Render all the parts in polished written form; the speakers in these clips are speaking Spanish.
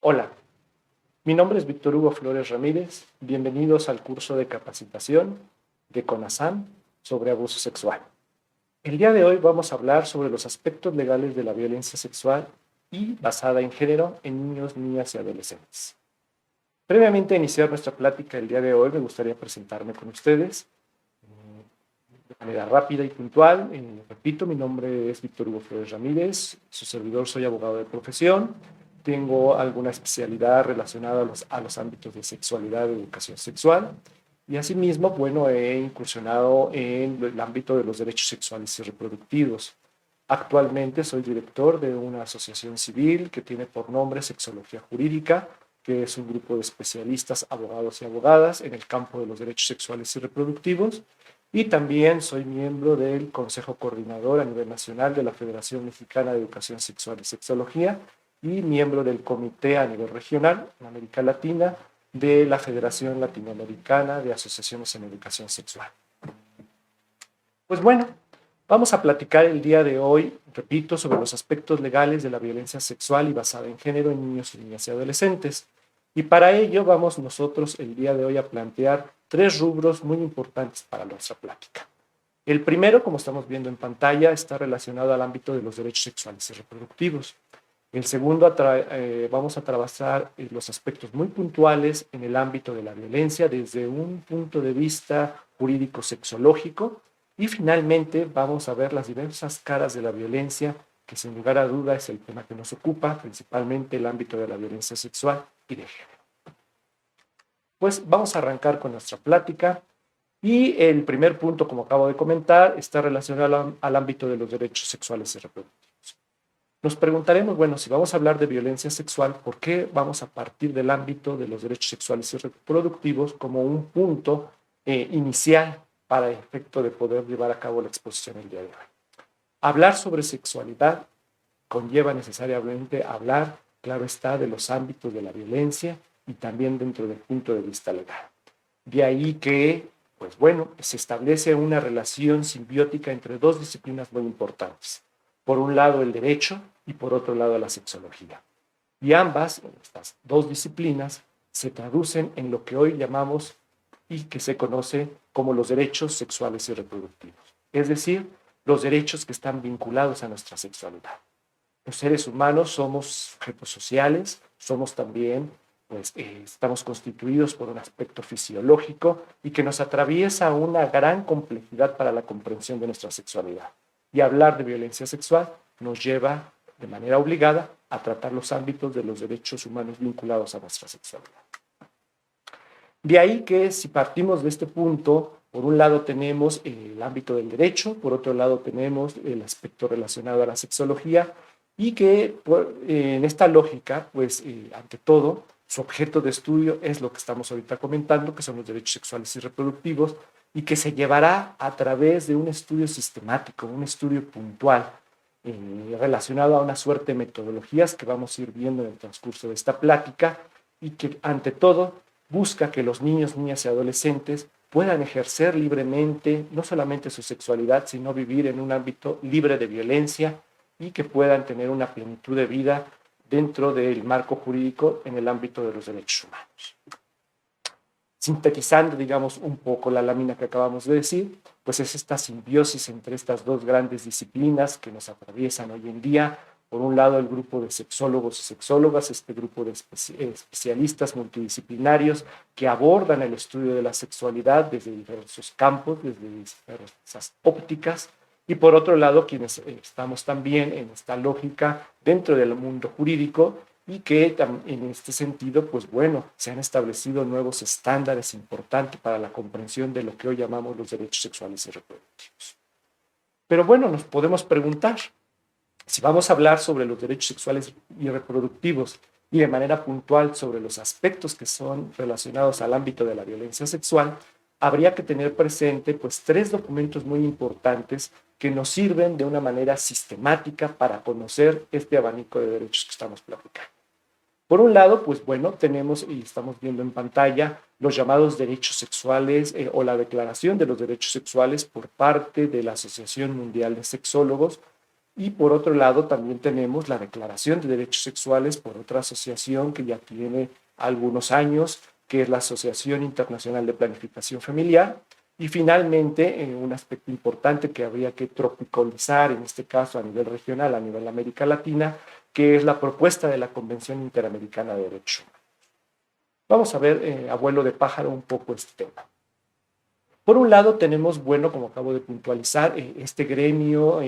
Hola, mi nombre es Víctor Hugo Flores Ramírez. Bienvenidos al curso de capacitación de CONASAM sobre abuso sexual. El día de hoy vamos a hablar sobre los aspectos legales de la violencia sexual y basada en género en niños, niñas y adolescentes. Previamente a iniciar nuestra plática el día de hoy, me gustaría presentarme con ustedes de manera rápida y puntual. Repito, mi nombre es Víctor Hugo Flores Ramírez, su servidor, soy abogado de profesión. Tengo alguna especialidad relacionada a los ámbitos de sexualidad y educación sexual. Y asimismo, bueno, he incursionado en el ámbito de los derechos sexuales y reproductivos. Actualmente soy director de una asociación civil que tiene por nombre Sexología Jurídica, que es un grupo de especialistas, abogados y abogadas en el campo de los derechos sexuales y reproductivos. Y también soy miembro del Consejo Coordinador a nivel nacional de la Federación Mexicana de Educación Sexual y Sexología y miembro del comité a nivel regional en América Latina de la Federación Latinoamericana de Asociaciones en Educación Sexual. Pues bueno, vamos a platicar el día de hoy, repito, sobre los aspectos legales de la violencia sexual y basada en género en niños y niñas y adolescentes. Y para ello vamos nosotros el día de hoy a plantear tres rubros muy importantes para nuestra plática. El primero, como estamos viendo en pantalla, está relacionado al ámbito de los derechos sexuales y reproductivos. El segundo, vamos a trabajar los aspectos muy puntuales en el ámbito de la violencia desde un punto de vista jurídico-sexológico. Y finalmente vamos a ver las diversas caras de la violencia, que sin lugar a duda es el tema que nos ocupa, principalmente el ámbito de la violencia sexual y de género. Pues vamos a arrancar con nuestra plática. Y el primer punto, como acabo de comentar, está relacionado al ámbito de los derechos sexuales y reproductivos. Nos preguntaremos, bueno, si vamos a hablar de violencia sexual, ¿por qué vamos a partir del ámbito de los derechos sexuales y reproductivos como un punto inicial para el efecto de poder llevar a cabo la exposición el día de hoy? Hablar sobre sexualidad conlleva necesariamente hablar, claro está, de los ámbitos de la violencia y también dentro del punto de vista legal. De ahí que, pues bueno, se establece una relación simbiótica entre dos disciplinas muy importantes. Por un lado el derecho y por otro lado la sexología. Y ambas, estas dos disciplinas, se traducen en lo que hoy llamamos y que se conoce como los derechos sexuales y reproductivos. Es decir, los derechos que están vinculados a nuestra sexualidad. Los seres humanos somos sujetos sociales, somos también, pues, estamos constituidos por un aspecto fisiológico y que nos atraviesa una gran complejidad para la comprensión de nuestra sexualidad. Y hablar de violencia sexual nos lleva de manera obligada a tratar los ámbitos de los derechos humanos vinculados a nuestra sexualidad. De ahí que si partimos de este punto, por un lado tenemos el ámbito del derecho, por otro lado tenemos el aspecto relacionado a la sexología y que en esta lógica, pues ante todo, su objeto de estudio es lo que estamos ahorita comentando, que son los derechos sexuales y reproductivos, y que se llevará a través de un estudio sistemático, un estudio puntual, relacionado a una suerte de metodologías que vamos a ir viendo en el transcurso de esta plática y que ante todo busca que los niños, niñas y adolescentes puedan ejercer libremente no solamente su sexualidad, sino vivir en un ámbito libre de violencia y que puedan tener una plenitud de vida dentro del marco jurídico en el ámbito de los derechos humanos. Sintetizando, digamos, un poco la lámina que acabamos de decir, pues es esta simbiosis entre estas dos grandes disciplinas que nos atraviesan hoy en día. Por un lado, el grupo de sexólogos y sexólogas, este grupo de especialistas multidisciplinarios que abordan el estudio de la sexualidad desde diversos campos, desde diversas ópticas. Y por otro lado, quienes estamos también en esta lógica dentro del mundo jurídico y que en este sentido, pues bueno, se han establecido nuevos estándares importantes para la comprensión de lo que hoy llamamos los derechos sexuales y reproductivos. Pero bueno, nos podemos preguntar, si vamos a hablar sobre los derechos sexuales y reproductivos y de manera puntual sobre los aspectos que son relacionados al ámbito de la violencia sexual, habría que tener presente pues tres documentos muy importantes que nos sirven de una manera sistemática para conocer este abanico de derechos que estamos platicando. Por un lado, pues bueno, tenemos y estamos viendo en pantalla los llamados derechos sexuales o la Declaración de los Derechos Sexuales por parte de la Asociación Mundial de Sexólogos, Y por otro lado también tenemos la Declaración de Derechos Sexuales por otra asociación que ya tiene algunos años, que es la Asociación Internacional de Planificación Familiar. Y finalmente, un aspecto importante que habría que tropicalizar, en este caso a nivel regional, a nivel América Latina, que es la propuesta de la Convención Interamericana de Derechos Humanos. Vamos a ver, abuelo de pájaro, un poco este tema. Por un lado tenemos, bueno, como acabo de puntualizar, este gremio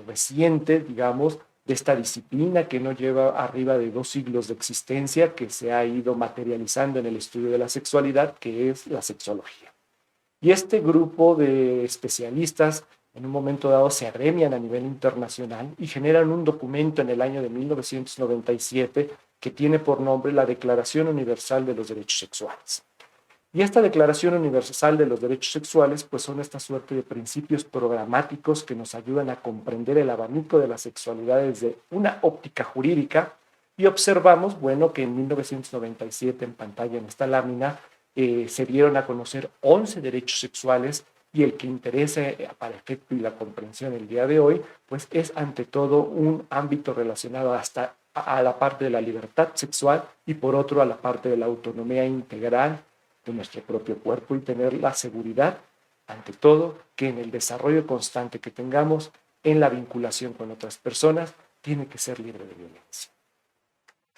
reciente, digamos, de esta disciplina que no lleva arriba de 2 siglos de existencia, que se ha ido materializando en el estudio de la sexualidad, que es la sexología. Y este grupo de especialistas en un momento dado se agremian a nivel internacional y generan un documento en el año de 1997 que tiene por nombre la Declaración Universal de los Derechos Sexuales. Y esta Declaración Universal de los Derechos Sexuales, pues son esta suerte de principios programáticos que nos ayudan a comprender el abanico de la sexualidad desde una óptica jurídica. Y observamos, bueno, que en 1997 en pantalla en esta lámina se dieron a conocer 11 derechos sexuales y el que interese para efecto y la comprensión el día de hoy, pues es ante todo un ámbito relacionado hasta a la parte de la libertad sexual y por otro a la parte de la autonomía integral de nuestro propio cuerpo y tener la seguridad, ante todo, que en el desarrollo constante que tengamos en la vinculación con otras personas, tiene que ser libre de violencia.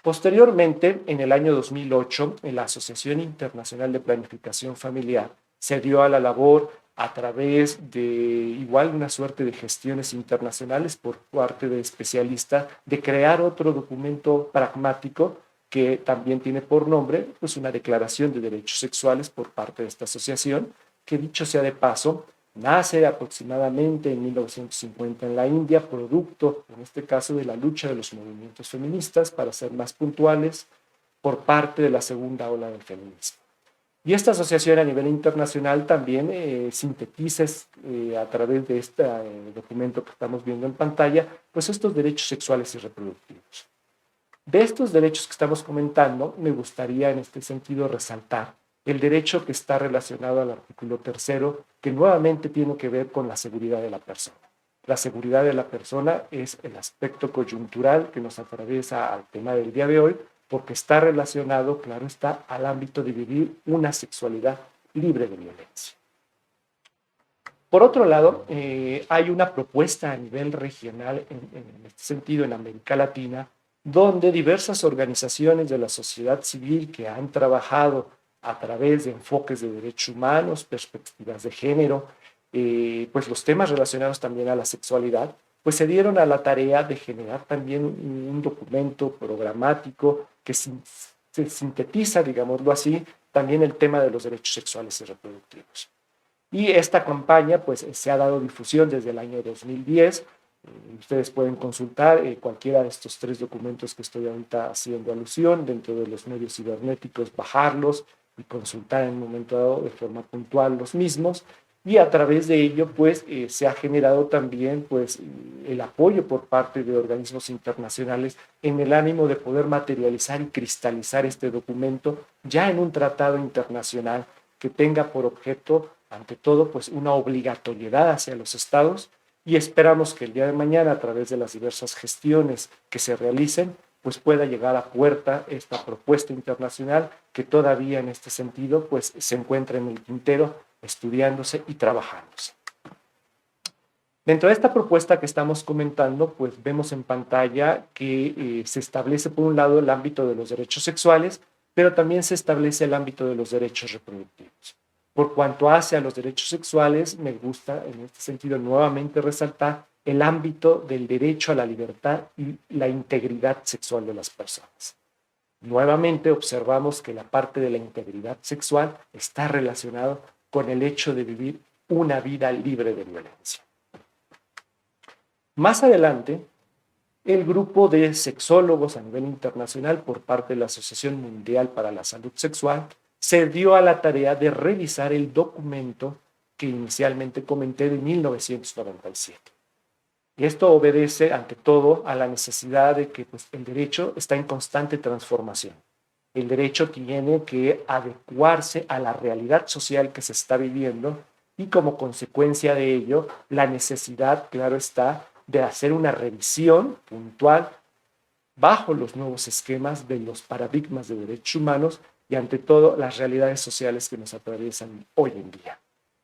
Posteriormente, en el año 2008, en la Asociación Internacional de Planificación Familiar se dio a la labor a través de igual una suerte de gestiones internacionales por parte de especialistas de crear otro documento pragmático que también tiene por nombre pues, una declaración de derechos sexuales por parte de esta asociación, que dicho sea de paso, nace aproximadamente en 1950 en la India, producto, en este caso, de la lucha de los movimientos feministas, para ser más puntuales, por parte de la segunda ola del feminismo. Y esta asociación a nivel internacional también sintetiza a través de este documento que estamos viendo en pantalla, pues estos derechos sexuales y reproductivos. De estos derechos que estamos comentando, me gustaría en este sentido resaltar el derecho que está relacionado al artículo 3, que nuevamente tiene que ver con la seguridad de la persona. La seguridad de la persona es el aspecto coyuntural que nos atraviesa al tema del día de hoy, porque está relacionado, claro está, al ámbito de vivir una sexualidad libre de violencia. Por otro lado, hay una propuesta a nivel regional en este sentido en América Latina, donde diversas organizaciones de la sociedad civil que han trabajado a través de enfoques de derechos humanos, perspectivas de género, pues los temas relacionados también a la sexualidad, pues se dieron a la tarea de generar también un documento programático que se sintetiza, digámoslo así, también el tema de los derechos sexuales y reproductivos. Y esta campaña pues se ha dado difusión desde el año 2010. Ustedes pueden consultar cualquiera de estos 3 documentos que estoy ahorita haciendo alusión dentro de los medios cibernéticos, bajarlos y consultar en un momento dado de forma puntual los mismos. Y a través de ello pues se ha generado también pues el apoyo por parte de organismos internacionales en el ánimo de poder materializar y cristalizar este documento ya en un tratado internacional que tenga por objeto, ante todo, pues una obligatoriedad hacia los estados y esperamos que el día de mañana, a través de las diversas gestiones que se realicen, pues pueda llegar a puerta esta propuesta internacional que todavía en este sentido pues se encuentra en el tintero, estudiándose y trabajándose. Dentro de esta propuesta que estamos comentando, pues vemos en pantalla que se establece por un lado el ámbito de los derechos sexuales, pero también se establece el ámbito de los derechos reproductivos. Por cuanto hace a los derechos sexuales, me gusta en este sentido nuevamente resaltar el ámbito del derecho a la libertad y la integridad sexual de las personas. Nuevamente observamos que la parte de la integridad sexual está relacionada con el hecho de vivir una vida libre de violencia. Más adelante, el grupo de sexólogos a nivel internacional por parte de la Asociación Mundial para la Salud Sexual se dio a la tarea de revisar el documento que inicialmente comenté de 1997. Y esto obedece, ante todo, a la necesidad de que pues, el derecho está en constante transformación. El derecho tiene que adecuarse a la realidad social que se está viviendo y como consecuencia de ello, la necesidad, claro está, de hacer una revisión puntual bajo los nuevos esquemas de los paradigmas de derechos humanos y ante todo las realidades sociales que nos atraviesan hoy en día.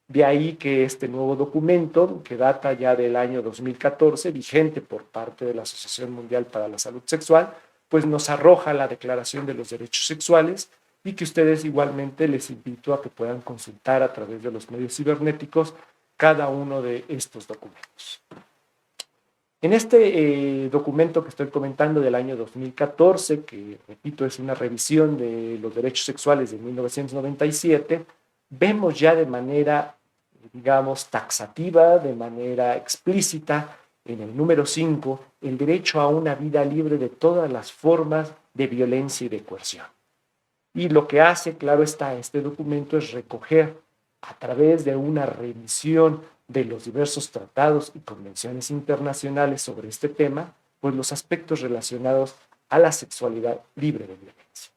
De ahí que este nuevo documento, que data ya del año 2014, vigente por parte de la Asociación Mundial para la Salud Sexual, pues nos arroja la Declaración de los Derechos Sexuales y que ustedes igualmente les invito a que puedan consultar a través de los medios cibernéticos cada uno de estos documentos. En este documento que estoy comentando del año 2014, que repito es una revisión de los derechos sexuales de 1997, vemos ya de manera, digamos, taxativa, de manera explícita, en el número 5, el derecho a una vida libre de todas las formas de violencia y de coerción. Y lo que hace, claro está, este documento es recoger a través de una revisión de los diversos tratados y convenciones internacionales sobre este tema, pues los aspectos relacionados a la sexualidad libre de violencia.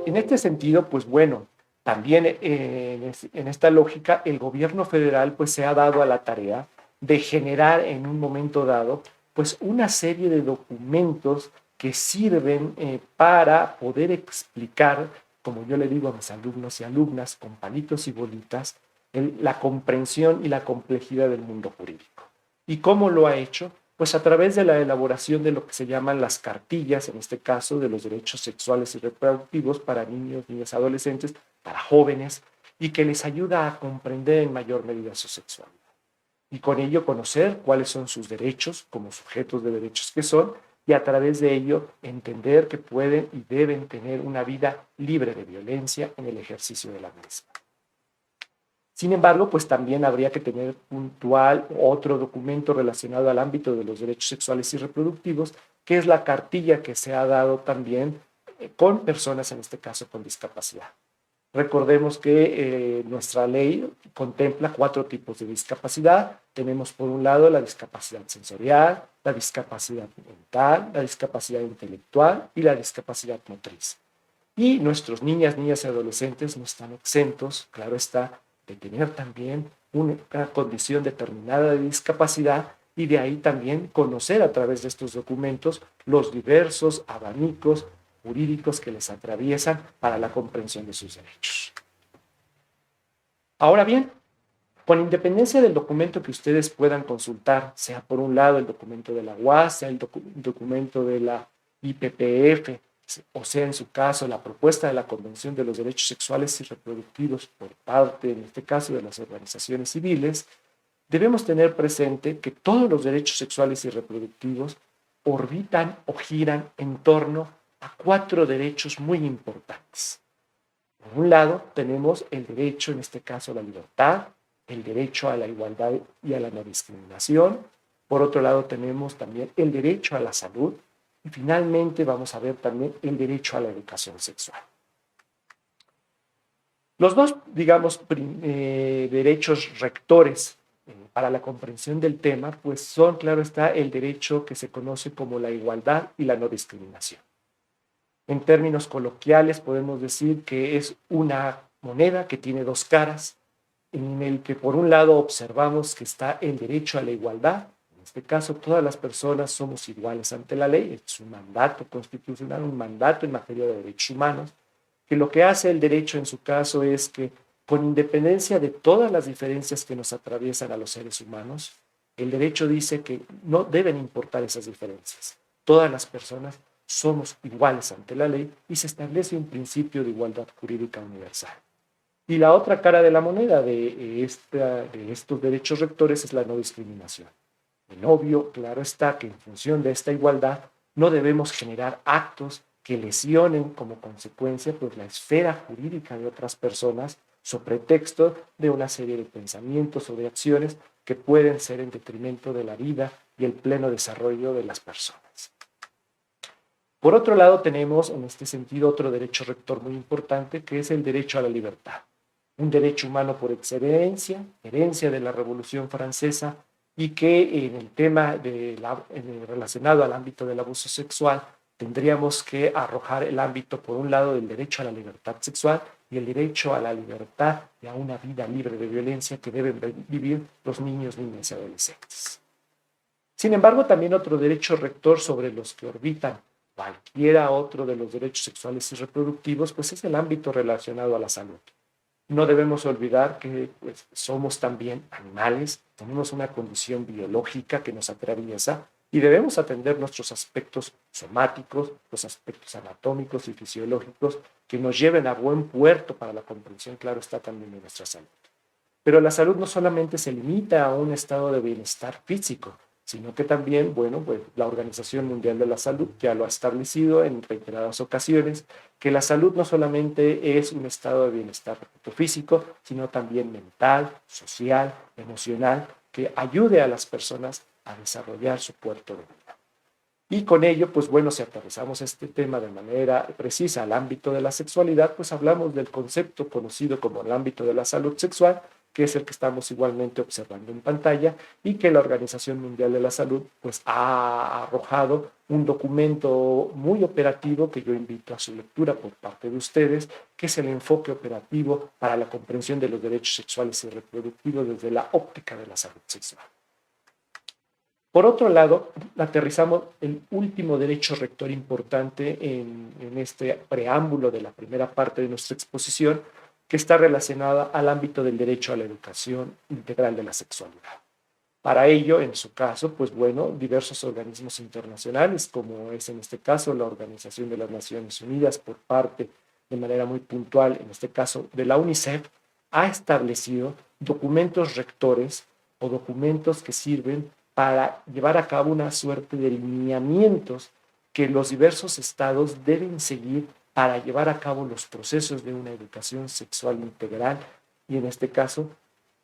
En este sentido, pues bueno, también en esta lógica, el gobierno federal pues se ha dado a la tarea de generar en un momento dado pues una serie de documentos que sirven para poder explicar, como yo le digo a mis alumnos y alumnas, con palitos y bolitas, la comprensión y la complejidad del mundo jurídico. ¿Y cómo lo ha hecho? Pues a través de la elaboración de lo que se llaman las cartillas, en este caso de los derechos sexuales y reproductivos para niños, niñas, adolescentes, para jóvenes, y que les ayuda a comprender en mayor medida su sexualidad. Y con ello conocer cuáles son sus derechos como sujetos de derechos que son, y a través de ello entender que pueden y deben tener una vida libre de violencia en el ejercicio de la misma. Sin embargo, pues también habría que tener puntual otro documento relacionado al ámbito de los derechos sexuales y reproductivos, que es la cartilla que se ha dado también con personas, en este caso, con discapacidad. Recordemos que nuestra ley contempla 4 tipos de discapacidad. Tenemos por un lado la discapacidad sensorial, la discapacidad mental, la discapacidad intelectual y la discapacidad motriz. Y nuestros niñas y adolescentes no están exentos, claro está, de tener también una condición determinada de discapacidad y de ahí también conocer a través de estos documentos los diversos abanicos jurídicos que les atraviesan para la comprensión de sus derechos. Ahora bien, con independencia del documento que ustedes puedan consultar, sea por un lado el documento de la UAS, sea el documento de la IPPF, o sea en su caso la propuesta de la Convención de los Derechos Sexuales y Reproductivos por parte, en este caso, de las organizaciones civiles, debemos tener presente que todos los derechos sexuales y reproductivos orbitan o giran en torno a 4 derechos muy importantes. Por un lado, tenemos el derecho, en este caso, a la libertad, el derecho a la igualdad y a la no discriminación. Por otro lado, tenemos también el derecho a la salud. Y finalmente vamos a ver también el derecho a la educación sexual. Los dos, digamos, derechos rectores para la comprensión del tema, pues son, claro está, el derecho que se conoce como la igualdad y la no discriminación. En términos coloquiales podemos decir que es una moneda que tiene 2 caras, en el que por un lado observamos que está el derecho a la igualdad. En este caso, todas las personas somos iguales ante la ley, es un mandato constitucional, un mandato en materia de derechos humanos, que lo que hace el derecho en su caso es que, con independencia de todas las diferencias que nos atraviesan a los seres humanos, el derecho dice que no deben importar esas diferencias. Todas las personas somos iguales ante la ley y se establece un principio de igualdad jurídica universal. Y la otra cara de la moneda de estos derechos rectores es la no discriminación. En obvio, claro está que en función de esta igualdad no debemos generar actos que lesionen como consecuencia pues, la esfera jurídica de otras personas sobre pretexto de una serie de pensamientos o de acciones que pueden ser en detrimento de la vida y el pleno desarrollo de las personas. Por otro lado, tenemos en este sentido otro derecho rector muy importante, que es el derecho a la libertad. Un derecho humano por excelencia, herencia de la Revolución Francesa, y que en el tema relacionado al ámbito del abuso sexual, tendríamos que arrojar el ámbito, por un lado, del derecho a la libertad sexual y el derecho a la libertad y a una vida libre de violencia que deben vivir los niños, niñas y adolescentes. Sin embargo, también otro derecho rector sobre los que orbitan cualquiera otro de los derechos sexuales y reproductivos, pues es el ámbito relacionado a la salud. No debemos olvidar que pues, somos también animales, tenemos una condición biológica que nos atraviesa y debemos atender nuestros aspectos somáticos, los aspectos anatómicos y fisiológicos que nos lleven a buen puerto para la comprensión, claro está, también de nuestra salud. Pero la salud no solamente se limita a un estado de bienestar físico, sino que también, bueno, pues la Organización Mundial de la Salud ya lo ha establecido en reiteradas ocasiones, que la salud no solamente es un estado de bienestar físico, sino también mental, social, emocional, que ayude a las personas a desarrollar su puerto de vida. Y con ello, pues bueno, si aterrizamos este tema de manera precisa al ámbito de la sexualidad, pues hablamos del concepto conocido como el ámbito de la salud sexual, que es el que estamos igualmente observando en pantalla y que la Organización Mundial de la Salud pues ha arrojado un documento muy operativo que yo invito a su lectura por parte de ustedes, que es el enfoque operativo para la comprensión de los derechos sexuales y reproductivos desde la óptica de la salud sexual. Por otro lado, aterrizamos el último derecho rector importante en este preámbulo de la primera parte de nuestra exposición, que está relacionada al ámbito del derecho a la educación integral de la sexualidad. Para ello, en su caso, pues bueno, diversos organismos internacionales, como es en este caso la Organización de las Naciones Unidas por parte, de manera muy puntual, en este caso de la UNICEF, ha establecido documentos rectores o documentos que sirven para llevar a cabo una suerte de lineamientos que los diversos estados deben seguir para llevar a cabo los procesos de una educación sexual integral y en este caso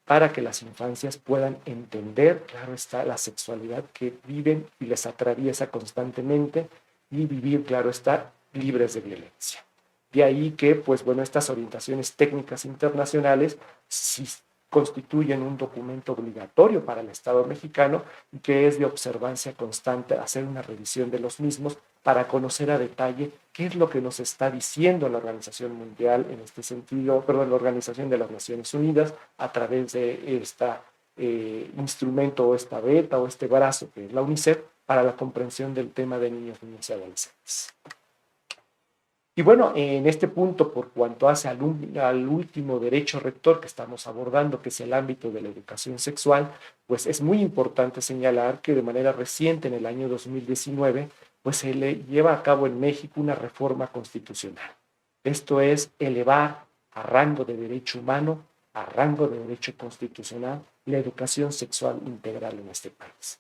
para que las infancias puedan entender, claro está, la sexualidad que viven y les atraviesa constantemente y vivir, claro está, libres de violencia. De ahí que, pues bueno, estas orientaciones técnicas internacionales sí constituyen un documento obligatorio para el Estado mexicano y que es de observancia constante hacer una revisión de los mismos para conocer a detalle qué es lo que nos está diciendo la Organización Mundial en este sentido, perdón, la Organización de las Naciones Unidas a través de esta instrumento o esta beta o este brazo que es la UNICEF para la comprensión del tema de niños, niñas y adolescentes. Y bueno, en este punto, por cuanto hace al último derecho rector que estamos abordando, que es el ámbito de la educación sexual, pues es muy importante señalar que de manera reciente, en el año 2019, pues se le lleva a cabo en México una reforma constitucional. Esto es elevar a rango de derecho humano, a rango de derecho constitucional, la educación sexual integral en este país.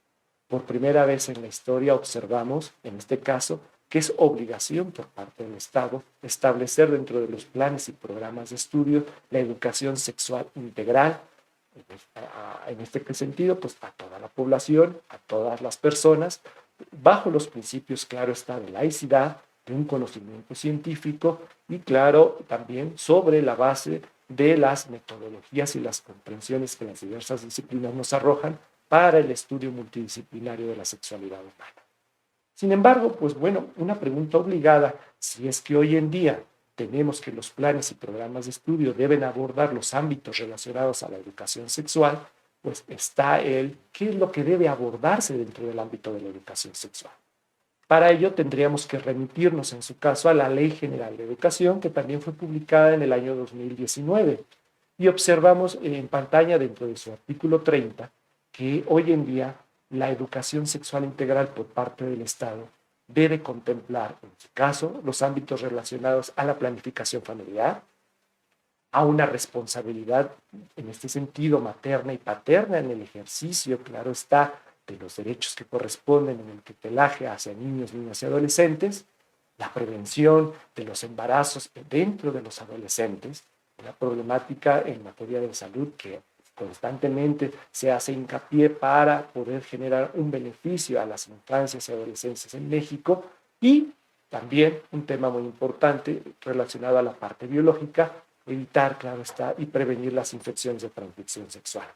Por primera vez en la historia observamos, en este caso, que es obligación por parte del Estado establecer dentro de los planes y programas de estudio la educación sexual integral, en este sentido, pues a toda la población, a todas las personas, bajo los principios, claro está, de laicidad, de un conocimiento científico y, claro, también sobre la base de las metodologías y las comprensiones que las diversas disciplinas nos arrojan para el estudio multidisciplinario de la sexualidad humana. Sin embargo, pues bueno, una pregunta obligada, si es que hoy en día tenemos que los planes y programas de estudio deben abordar los ámbitos relacionados a la educación sexual, pues está qué es lo que debe abordarse dentro del ámbito de la educación sexual. Para ello tendríamos que remitirnos en su caso a la Ley General de Educación, que también fue publicada en el año 2019. Y observamos en pantalla dentro de su artículo 30 que hoy en día la educación sexual integral por parte del Estado debe contemplar, en su caso, los ámbitos relacionados a la planificación familiar, a una responsabilidad, en este sentido, materna y paterna en el ejercicio, claro está, de los derechos que corresponden en el tutelaje hacia niños, niñas y adolescentes, la prevención de los embarazos dentro de los adolescentes, una problemática en materia de salud que constantemente se hace hincapié para poder generar un beneficio a las infancias y adolescencias en México y también un tema muy importante relacionado a la parte biológica, evitar, claro está, y prevenir las infecciones de transmisión sexual.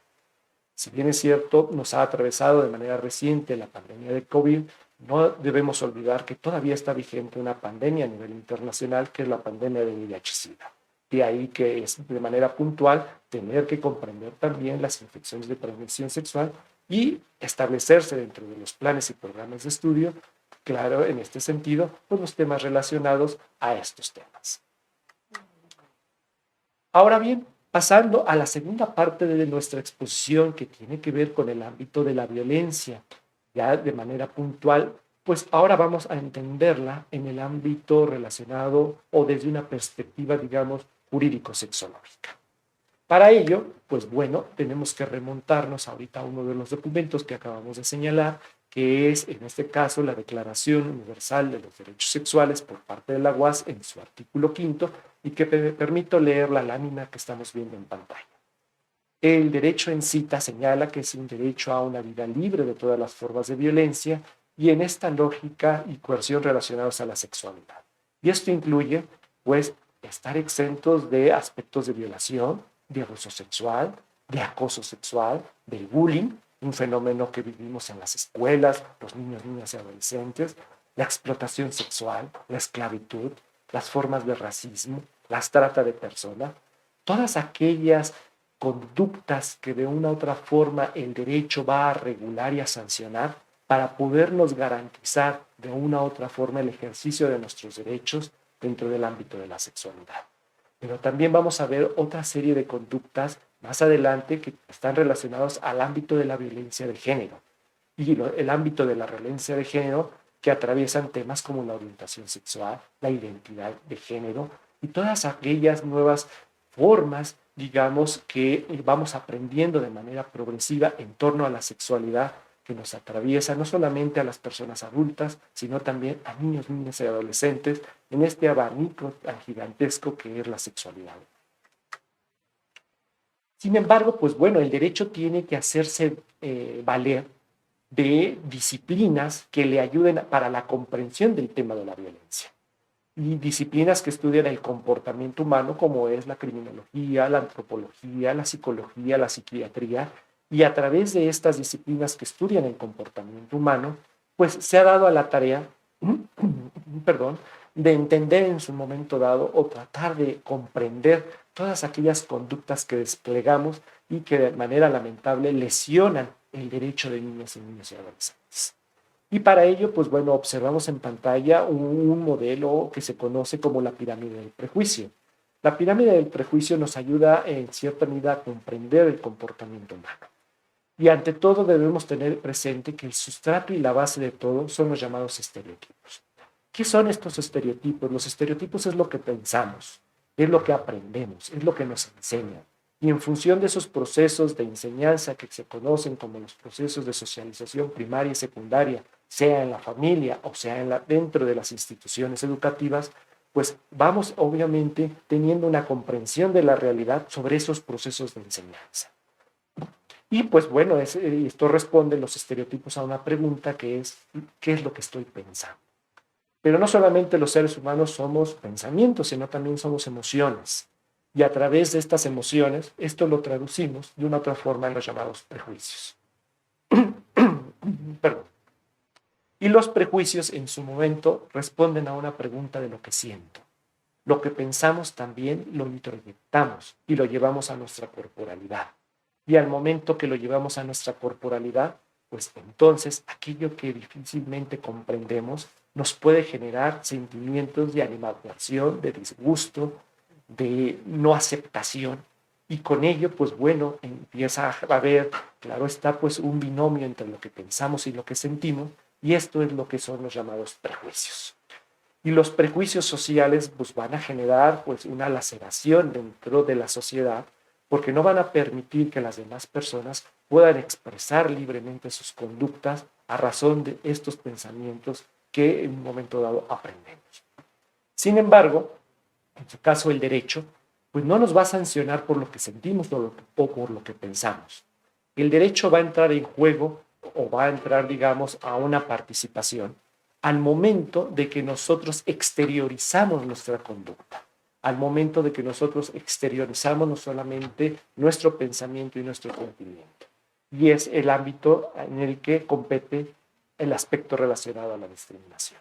Si bien es cierto, nos ha atravesado de manera reciente la pandemia de COVID, no debemos olvidar que todavía está vigente una pandemia a nivel internacional, que es la pandemia de VIH-Sida. De ahí que es de manera puntual tener que comprender también las infecciones de transmisión sexual y establecerse dentro de los planes y programas de estudio, claro, en este sentido, pues los temas relacionados a estos temas. Ahora bien, pasando a la segunda parte de nuestra exposición que tiene que ver con el ámbito de la violencia, ya de manera puntual, pues ahora vamos a entenderla en el ámbito relacionado o desde una perspectiva, digamos, jurídico-sexológica. Para ello, pues bueno, tenemos que remontarnos ahorita a uno de los documentos que acabamos de señalar, que es en este caso la Declaración Universal de los Derechos Sexuales por parte de la UAS en su artículo 5º, y que me permito leer la lámina que estamos viendo en pantalla. El derecho en cita señala que es un derecho a una vida libre de todas las formas de violencia y en esta lógica y coerción relacionados a la sexualidad. Y esto incluye, pues, estar exentos de aspectos de violación, de abuso sexual, de acoso sexual, del bullying, un fenómeno que vivimos en las escuelas, los niños, niñas y adolescentes, la explotación sexual, la esclavitud, las formas de racismo, la trata de personas, todas aquellas conductas que de una u otra forma el derecho va a regular y a sancionar para podernos garantizar de una u otra forma el ejercicio de nuestros derechos dentro del ámbito de la sexualidad. Pero también vamos a ver otra serie de conductas más adelante que están relacionados al ámbito de la violencia de género y el ámbito de la violencia de género que atraviesan temas como la orientación sexual, la identidad de género y todas aquellas nuevas formas, digamos, que vamos aprendiendo de manera progresiva en torno a la sexualidad que nos atraviesa no solamente a las personas adultas, sino también a niños, niñas y adolescentes en este abanico tan gigantesco que es la sexualidad. Sin embargo, pues bueno, el derecho tiene que hacerse valer de disciplinas que le ayuden para la comprensión del tema de la violencia. Y disciplinas que estudian el comportamiento humano, como es la criminología, la antropología, la psicología, la psiquiatría, y a través de estas disciplinas que estudian el comportamiento humano, pues se ha dado a la tarea, perdón, de entender en su momento dado o tratar de comprender todas aquellas conductas que desplegamos y que de manera lamentable lesionan el derecho de niñas y niños y adolescentes. Y para ello, pues bueno, observamos en pantalla un modelo que se conoce como la pirámide del prejuicio. La pirámide del prejuicio nos ayuda en cierta medida a comprender el comportamiento humano. Y ante todo debemos tener presente que el sustrato y la base de todo son los llamados estereotipos. ¿Qué son estos estereotipos? Los estereotipos es lo que pensamos, es lo que aprendemos, es lo que nos enseñan. Y en función de esos procesos de enseñanza que se conocen como los procesos de socialización primaria y secundaria, sea en la familia o sea dentro de las instituciones educativas, pues vamos obviamente teniendo una comprensión de la realidad sobre esos procesos de enseñanza. Y pues bueno, esto responde los estereotipos a una pregunta que es, ¿qué es lo que estoy pensando? Pero no solamente los seres humanos somos pensamientos, sino también somos emociones. Y a través de estas emociones, esto lo traducimos de una otra forma en los llamados prejuicios. Perdón. Y los prejuicios en su momento responden a una pregunta de lo que siento. Lo que pensamos también lo introyectamos y lo llevamos a nuestra corporalidad. Y al momento que lo llevamos a nuestra corporalidad, pues entonces aquello que difícilmente comprendemos nos puede generar sentimientos de animadversión, de disgusto, de no aceptación. Y con ello, pues bueno, empieza a haber, claro está, pues un binomio entre lo que pensamos y lo que sentimos, y esto es lo que son los llamados prejuicios. Y los prejuicios sociales pues van a generar pues una laceración dentro de la sociedad porque no van a permitir que las demás personas puedan expresar libremente sus conductas a razón de estos pensamientos que en un momento dado aprendemos. Sin embargo, en su caso el derecho, pues no nos va a sancionar por lo que sentimos o por lo que pensamos. El derecho va a entrar en juego o va a entrar, digamos, a una participación al momento de que nosotros exteriorizamos nuestra conducta, al momento de que nosotros exteriorizamos no solamente nuestro pensamiento y nuestro sentimiento. Y es el ámbito en el que compete el aspecto relacionado a la discriminación.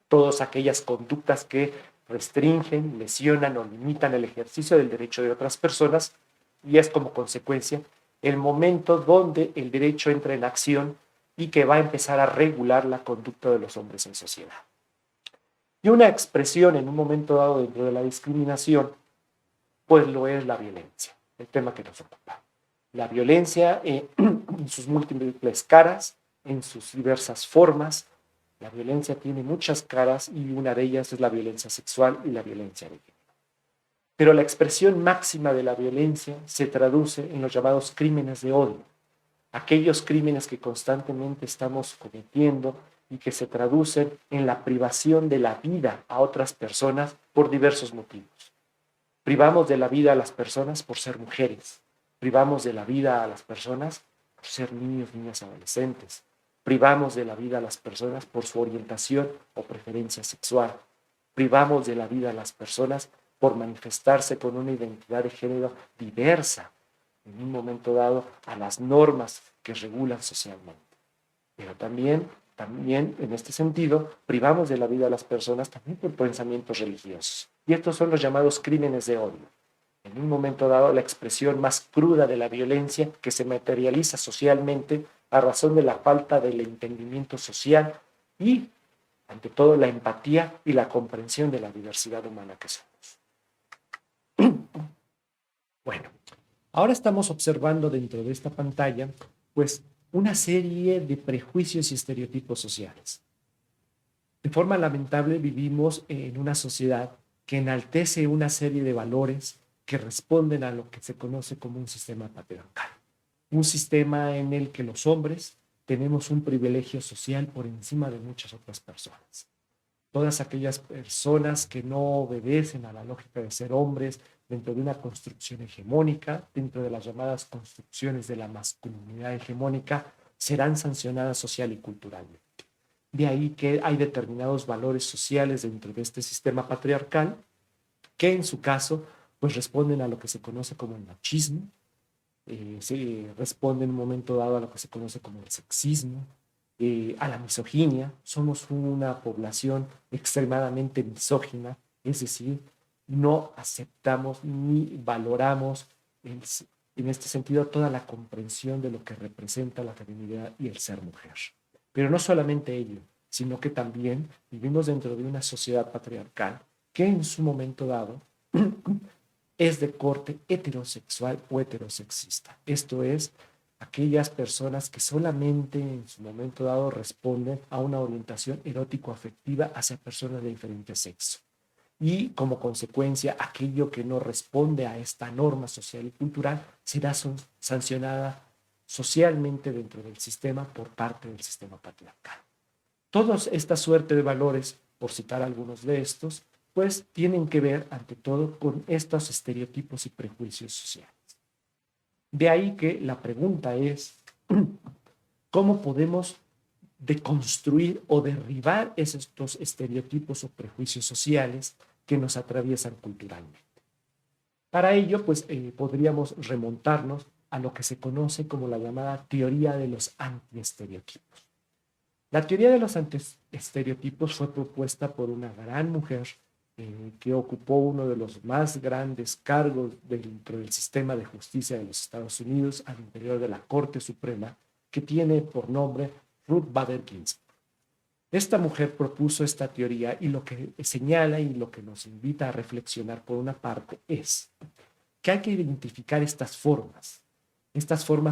Todas aquellas conductas que restringen, lesionan o limitan el ejercicio del derecho de otras personas y es como consecuencia el momento donde el derecho entra en acción y que va a empezar a regular la conducta de los hombres en sociedad. Y una expresión en un momento dado dentro de la discriminación, pues lo es la violencia, el tema que nos ocupa. La violencia en sus múltiples caras, en sus diversas formas. La violencia tiene muchas caras y una de ellas es la violencia sexual y la violencia de género. Pero la expresión máxima de la violencia se traduce en los llamados crímenes de odio, aquellos crímenes que constantemente estamos cometiendo y que se traducen en la privación de la vida a otras personas por diversos motivos. Privamos de la vida a las personas por ser mujeres, privamos de la vida a las personas por ser niños, niñas, adolescentes, privamos de la vida a las personas por su orientación o preferencia sexual, privamos de la vida a las personas por manifestarse con una identidad de género diversa en un momento dado a las normas que regulan socialmente. Pero también en este sentido, privamos de la vida a las personas también por pensamientos religiosos. Y estos son los llamados crímenes de odio. En un momento dado, la expresión más cruda de la violencia que se materializa socialmente a razón de la falta del entendimiento social y, ante todo, la empatía y la comprensión de la diversidad humana que somos. Bueno, ahora estamos observando dentro de esta pantalla, pues, una serie de prejuicios y estereotipos sociales. De forma lamentable, vivimos en una sociedad que enaltece una serie de valores que responden a lo que se conoce como un sistema patriarcal. Un sistema en el que los hombres tenemos un privilegio social por encima de muchas otras personas. Todas aquellas personas que no obedecen a la lógica de ser hombres dentro de una construcción hegemónica, dentro de las llamadas construcciones de la masculinidad hegemónica, serán sancionadas social y culturalmente. De ahí que hay determinados valores sociales dentro de este sistema patriarcal que en su caso pues responden a lo que se conoce como el machismo, se responde en un momento dado a lo que se conoce como el sexismo, a la misoginia. Somos una población extremadamente misógina, es decir, no aceptamos ni valoramos en este sentido toda la comprensión de lo que representa la feminidad y el ser mujer. Pero no solamente ello, sino que también vivimos dentro de una sociedad patriarcal que en su momento dado es de corte heterosexual o heterosexista. Esto es, aquellas personas que solamente en su momento dado responden a una orientación erótico-afectiva hacia personas de diferente sexo. Y como consecuencia, aquello que no responde a esta norma social y cultural será sancionada socialmente dentro del sistema por parte del sistema patriarcal. Toda esta suerte de valores, por citar algunos de estos, pues tienen que ver ante todo con estos estereotipos y prejuicios sociales. De ahí que la pregunta es, ¿cómo podemos deconstruir o derribar estos estereotipos o prejuicios sociales que nos atraviesan culturalmente? Para ello, pues podríamos remontarnos a lo que se conoce como la llamada teoría de los antiestereotipos. La teoría de los antiestereotipos fue propuesta por una gran mujer que ocupó uno de los más grandes cargos dentro del sistema de justicia de los Estados Unidos al interior de la Corte Suprema, que tiene por nombre Ruth Bader Ginsburg. Esta mujer propuso esta teoría y lo que señala y lo que nos invita a reflexionar por una parte es que hay que identificar estas formas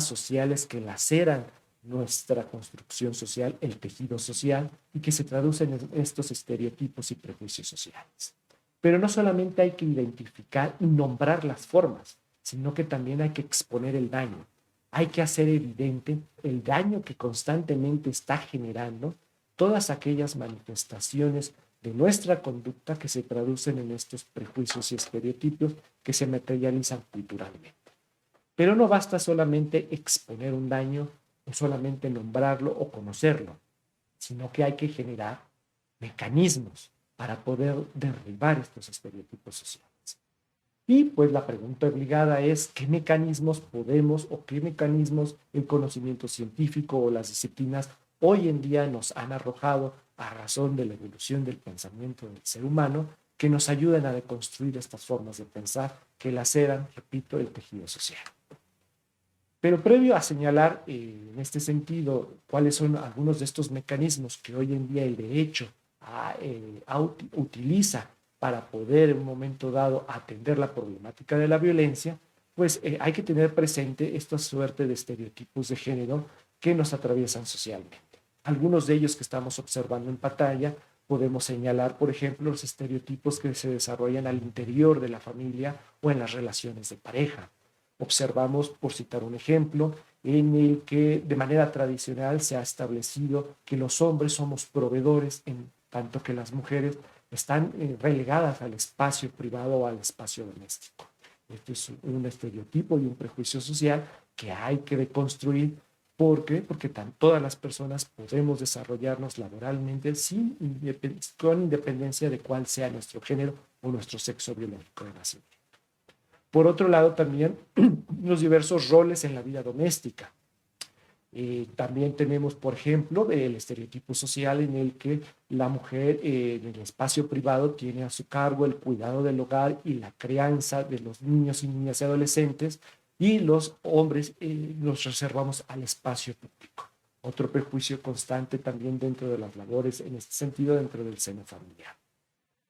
sociales que laceran nuestra construcción social, el tejido social, y que se traducen en estos estereotipos y prejuicios sociales. Pero no solamente hay que identificar y nombrar las formas, sino que también hay que exponer el daño. Hay que hacer evidente el daño que constantemente está generando todas aquellas manifestaciones de nuestra conducta que se traducen en estos prejuicios y estereotipos que se materializan culturalmente. Pero no basta solamente exponer un daño o solamente nombrarlo o conocerlo, sino que hay que generar mecanismos para poder derribar estos estereotipos sociales. Y pues la pregunta obligada es, ¿qué mecanismos podemos o qué mecanismos el conocimiento científico o las disciplinas hoy en día nos han arrojado a razón de la evolución del pensamiento del ser humano que nos ayuden a deconstruir estas formas de pensar que laceran, repito, el tejido social. Pero previo a señalar en este sentido cuáles son algunos de estos mecanismos que hoy en día el derecho utiliza para poder en un momento dado atender la problemática de la violencia, pues hay que tener presente esta suerte de estereotipos de género que nos atraviesan socialmente. Algunos de ellos que estamos observando en pantalla podemos señalar, por ejemplo, los estereotipos que se desarrollan al interior de la familia o en las relaciones de pareja. Observamos, por citar un ejemplo, en el que de manera tradicional se ha establecido que los hombres somos proveedores, en tanto que las mujeres están relegadas al espacio privado o al espacio doméstico. Este es un estereotipo y un prejuicio social que hay que deconstruir. ¿Por qué? Porque todas las personas podemos desarrollarnos laboralmente con independencia de cuál sea nuestro género o nuestro sexo biológico de nacimiento. Por otro lado, también los diversos roles en la vida doméstica. También tenemos, por ejemplo, el estereotipo social en el que la mujer en el espacio privado tiene a su cargo el cuidado del hogar y la crianza de los niños y niñas y adolescentes, y los hombres los reservamos al espacio público. Otro prejuicio constante también dentro de las labores, en este sentido, dentro del seno familiar.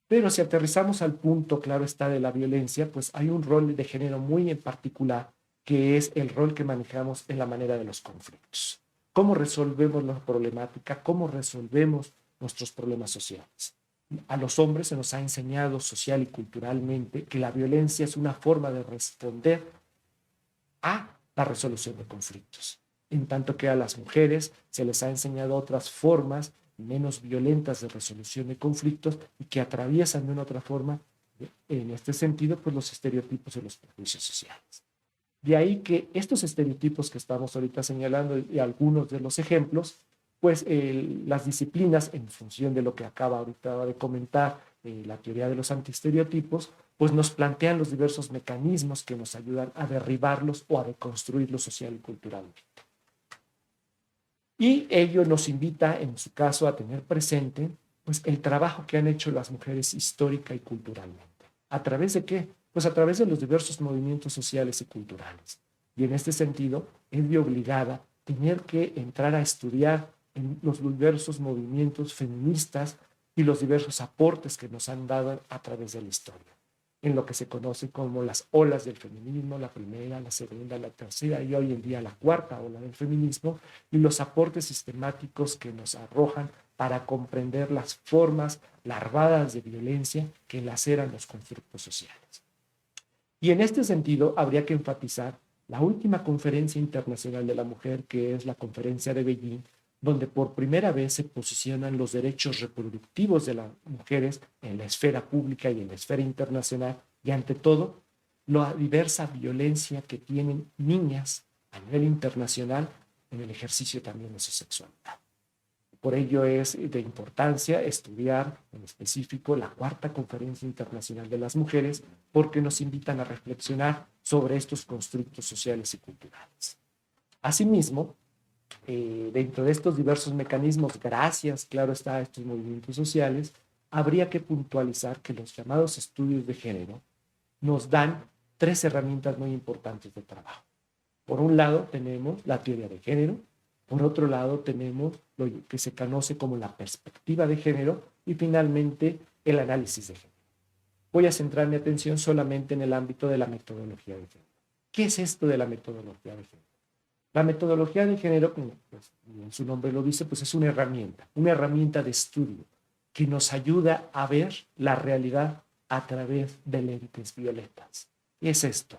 Pero si aterrizamos al punto, claro está, de la violencia, pues hay un rol de género muy en particular, que es el rol que manejamos en la manera de los conflictos. ¿Cómo resolvemos la problemática? ¿Cómo resolvemos nuestros problemas sociales? A los hombres se nos ha enseñado social y culturalmente que la violencia es una forma de responder a la resolución de conflictos, en tanto que a las mujeres se les ha enseñado otras formas menos violentas de resolución de conflictos y que atraviesan de una otra forma, en este sentido, pues los estereotipos y los prejuicios sociales. De ahí que estos estereotipos que estamos ahorita señalando y algunos de los ejemplos, pues las disciplinas, en función de lo que acaba ahorita de comentar, la teoría de los antiestereotipos, pues nos plantean los diversos mecanismos que nos ayudan a derribarlos o a deconstruirlos social y culturalmente. Y ello nos invita, en su caso, a tener presente pues, el trabajo que han hecho las mujeres histórica y culturalmente. ¿A través de qué? Pues a través de los diversos movimientos sociales y culturales. Y en este sentido, es de obligada tener que entrar a estudiar en los diversos movimientos feministas y los diversos aportes que nos han dado a través de la historia, en lo que se conoce como las olas del feminismo, la primera, la segunda, la tercera y hoy en día la cuarta ola del feminismo, y los aportes sistemáticos que nos arrojan para comprender las formas larvadas de violencia que laceran los constructos sociales. Y en este sentido, habría que enfatizar la última conferencia internacional de la mujer, que es la conferencia de Beijing, donde por primera vez se posicionan los derechos reproductivos de las mujeres en la esfera pública y en la esfera internacional, y ante todo, la diversa violencia que tienen niñas a nivel internacional en el ejercicio también de su sexualidad. Por ello es de importancia estudiar en específico la cuarta Conferencia Internacional de las Mujeres, porque nos invitan a reflexionar sobre estos constructos sociales y culturales. Asimismo, dentro de estos diversos mecanismos, gracias, claro está, a estos movimientos sociales, habría que puntualizar que los llamados estudios de género nos dan tres herramientas muy importantes de trabajo. Por un lado, tenemos la teoría de género. Por otro lado, tenemos lo que se conoce como la perspectiva de género y finalmente el análisis de género. Voy a centrar mi atención solamente en el ámbito de la metodología de género. ¿Qué es esto de la metodología de género? La metodología de género, como pues, su nombre lo dice, pues es una herramienta de estudio que nos ayuda a ver la realidad a través de lentes violetas. ¿Qué es esto?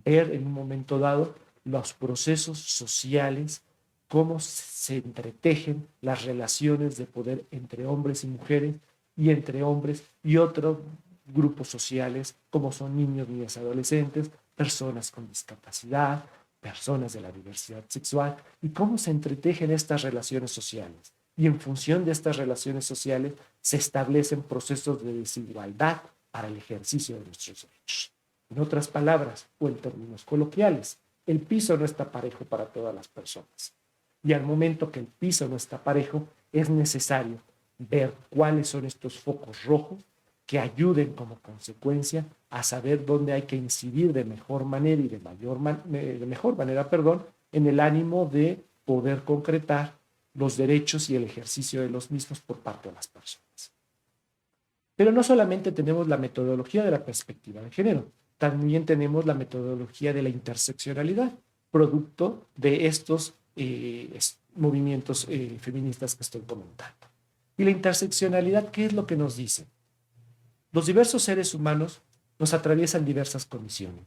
Ver en un momento dado los procesos sociales, cómo se entretejen las relaciones de poder entre hombres y mujeres y entre hombres y otros grupos sociales, como son niños, niñas, adolescentes, personas con discapacidad, personas de la diversidad sexual, y cómo se entretejen estas relaciones sociales. Y en función de estas relaciones sociales se establecen procesos de desigualdad para el ejercicio de nuestros derechos. En otras palabras, o en términos coloquiales, el piso no está parejo para todas las personas. Y al momento que el piso no está parejo, es necesario ver cuáles son estos focos rojos que ayuden como consecuencia a saber dónde hay que incidir de mejor manera y de mejor manera, en el ánimo de poder concretar los derechos y el ejercicio de los mismos por parte de las personas. Pero no solamente tenemos la metodología de la perspectiva de género, también tenemos la metodología de la interseccionalidad, producto de estos movimientos feministas que estoy comentando. Y la interseccionalidad, ¿qué es lo que nos dice? Los diversos seres humanos nos atraviesan diversas condiciones.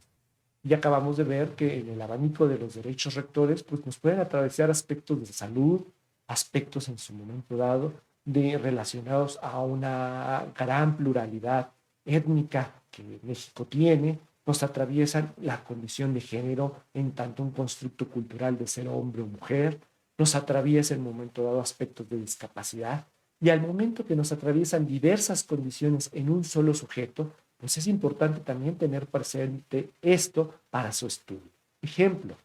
Y acabamos de ver que en el abanico de los derechos rectores, pues nos pueden atravesar aspectos de salud, aspectos en su momento dado, relacionados a una gran pluralidad étnica que México tiene, nos atraviesan la condición de género en tanto un constructo cultural de ser hombre o mujer, nos atraviesa en un momento dado aspectos de discapacidad, y al momento que nos atraviesan diversas condiciones en un solo sujeto, pues es importante también tener presente esto para su estudio. Ejemplo,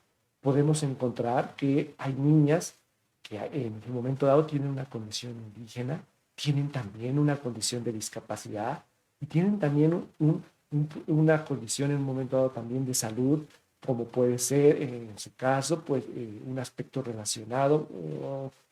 podemos encontrar que hay niñas que en un momento dado tienen una condición indígena, tienen también una condición de discapacidad y tienen también una condición en un momento dado también de salud, como puede ser en su caso, pues un aspecto relacionado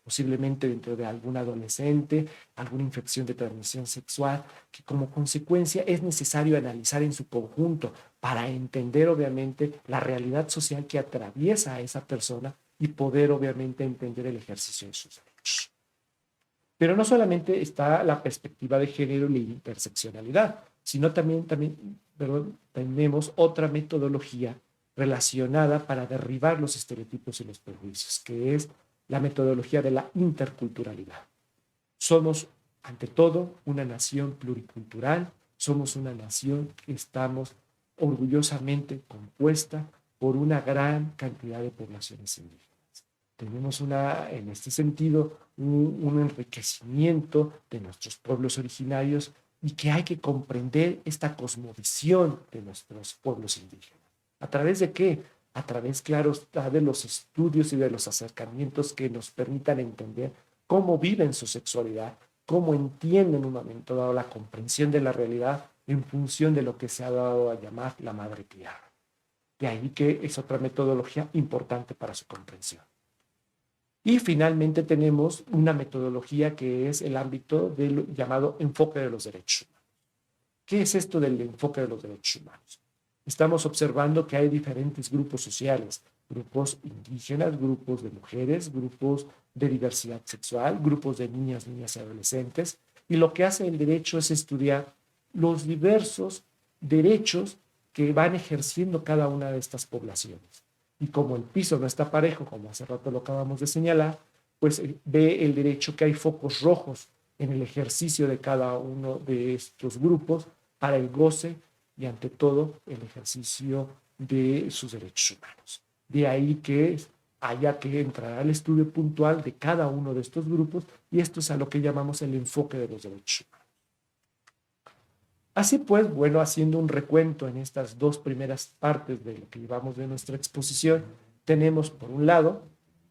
posiblemente dentro de algún adolescente, alguna infección de transmisión sexual, que como consecuencia es necesario analizar en su conjunto para entender obviamente la realidad social que atraviesa a esa persona y poder obviamente entender el ejercicio de sus derechos. Pero no solamente está la perspectiva de género y la interseccionalidad, sino también tenemos otra metodología relacionada para derribar los estereotipos y los prejuicios, que es la metodología de la interculturalidad. Somos, ante todo, una nación pluricultural, somos una nación que estamos orgullosamente compuesta por una gran cantidad de poblaciones indígenas. Tenemos en este sentido un enriquecimiento de nuestros pueblos originarios y que hay que comprender esta cosmovisión de nuestros pueblos indígenas. ¿A través de qué? A través, claro, de los estudios y de los acercamientos que nos permitan entender cómo viven su sexualidad, cómo entienden en un momento dado la comprensión de la realidad en función de lo que se ha dado a llamar la madre tierra. De ahí que es otra metodología importante para su comprensión. Y finalmente tenemos una metodología que es el ámbito del llamado enfoque de los derechos humanos. ¿Qué es esto del enfoque de los derechos humanos? Estamos observando que hay diferentes grupos sociales, grupos indígenas, grupos de mujeres, grupos de diversidad sexual, grupos de niñas, niñas y adolescentes, y lo que hace el derecho es estudiar los diversos derechos que van ejerciendo cada una de estas poblaciones. Y como el piso no está parejo, como hace rato lo acabamos de señalar, pues ve el derecho que hay focos rojos en el ejercicio de cada uno de estos grupos para el goce y ante todo el ejercicio de sus derechos humanos. De ahí que haya que entrar al estudio puntual de cada uno de estos grupos y esto es a lo que llamamos el enfoque de los derechos humanos. Así pues, bueno, haciendo un recuento en estas dos primeras partes de lo que llevamos de nuestra exposición, tenemos por un lado,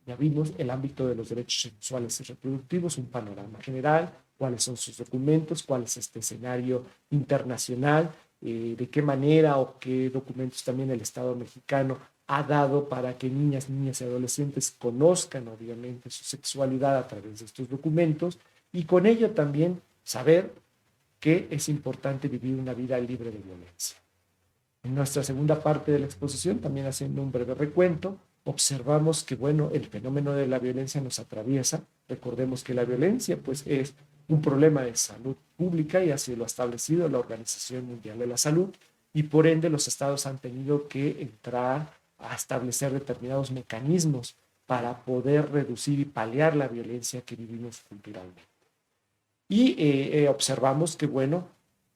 ya vimos el ámbito de los derechos sexuales y reproductivos, un panorama general, cuáles son sus documentos, cuál es este escenario internacional, de qué manera o qué documentos también el Estado mexicano ha dado para que niñas, niñas y adolescentes conozcan obviamente su sexualidad a través de estos documentos y con ello también saber que es importante vivir una vida libre de violencia. En nuestra segunda parte de la exposición, también haciendo un breve recuento, observamos que, bueno, el fenómeno de la violencia nos atraviesa. Recordemos que la violencia, pues, es un problema de salud pública y así lo ha establecido la Organización Mundial de la Salud y por ende los estados han tenido que entrar a establecer determinados mecanismos para poder reducir y paliar la violencia que vivimos culturalmente. Y observamos que, bueno,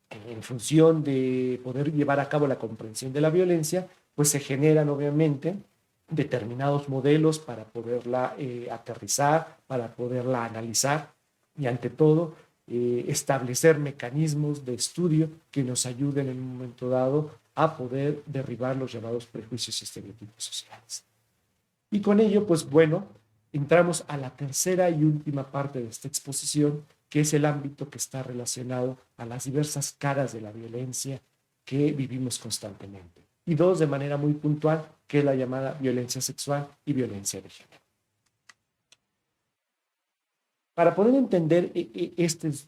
en función de poder llevar a cabo la comprensión de la violencia, pues se generan obviamente determinados modelos para poderla aterrizar, para poderla analizar y ante todo establecer mecanismos de estudio que nos ayuden en un momento dado a poder derribar los llamados prejuicios y estereotipos sociales. Y con ello, pues bueno, entramos a la tercera y última parte de esta exposición, que es el ámbito que está relacionado a las diversas caras de la violencia que vivimos constantemente. Y dos, de manera muy puntual, que es la llamada violencia sexual y violencia de género. Para poder entender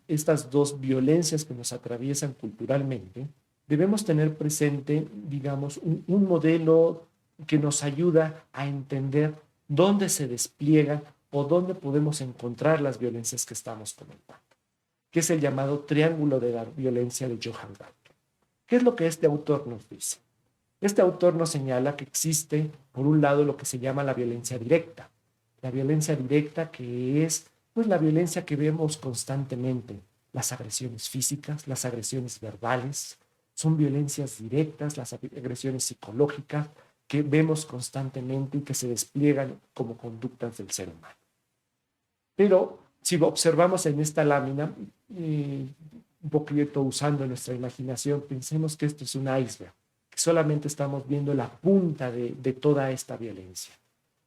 estas dos violencias que nos atraviesan culturalmente, debemos tener presente, digamos, un modelo que nos ayuda a entender dónde se despliegan o dónde podemos encontrar las violencias que estamos comentando, que es el llamado triángulo de la violencia de Johan Galtung. ¿Qué es lo que este autor nos dice? Este autor nos señala que existe, por un lado, lo que se llama la violencia directa. La violencia directa, que es pues la violencia que vemos constantemente, las agresiones físicas, las agresiones verbales, son violencias directas, las agresiones psicológicas que vemos constantemente y que se despliegan como conductas del ser humano. Pero si observamos en esta lámina, un poquito usando nuestra imaginación, pensemos que esto es un iceberg, que solamente estamos viendo la punta de toda esta violencia.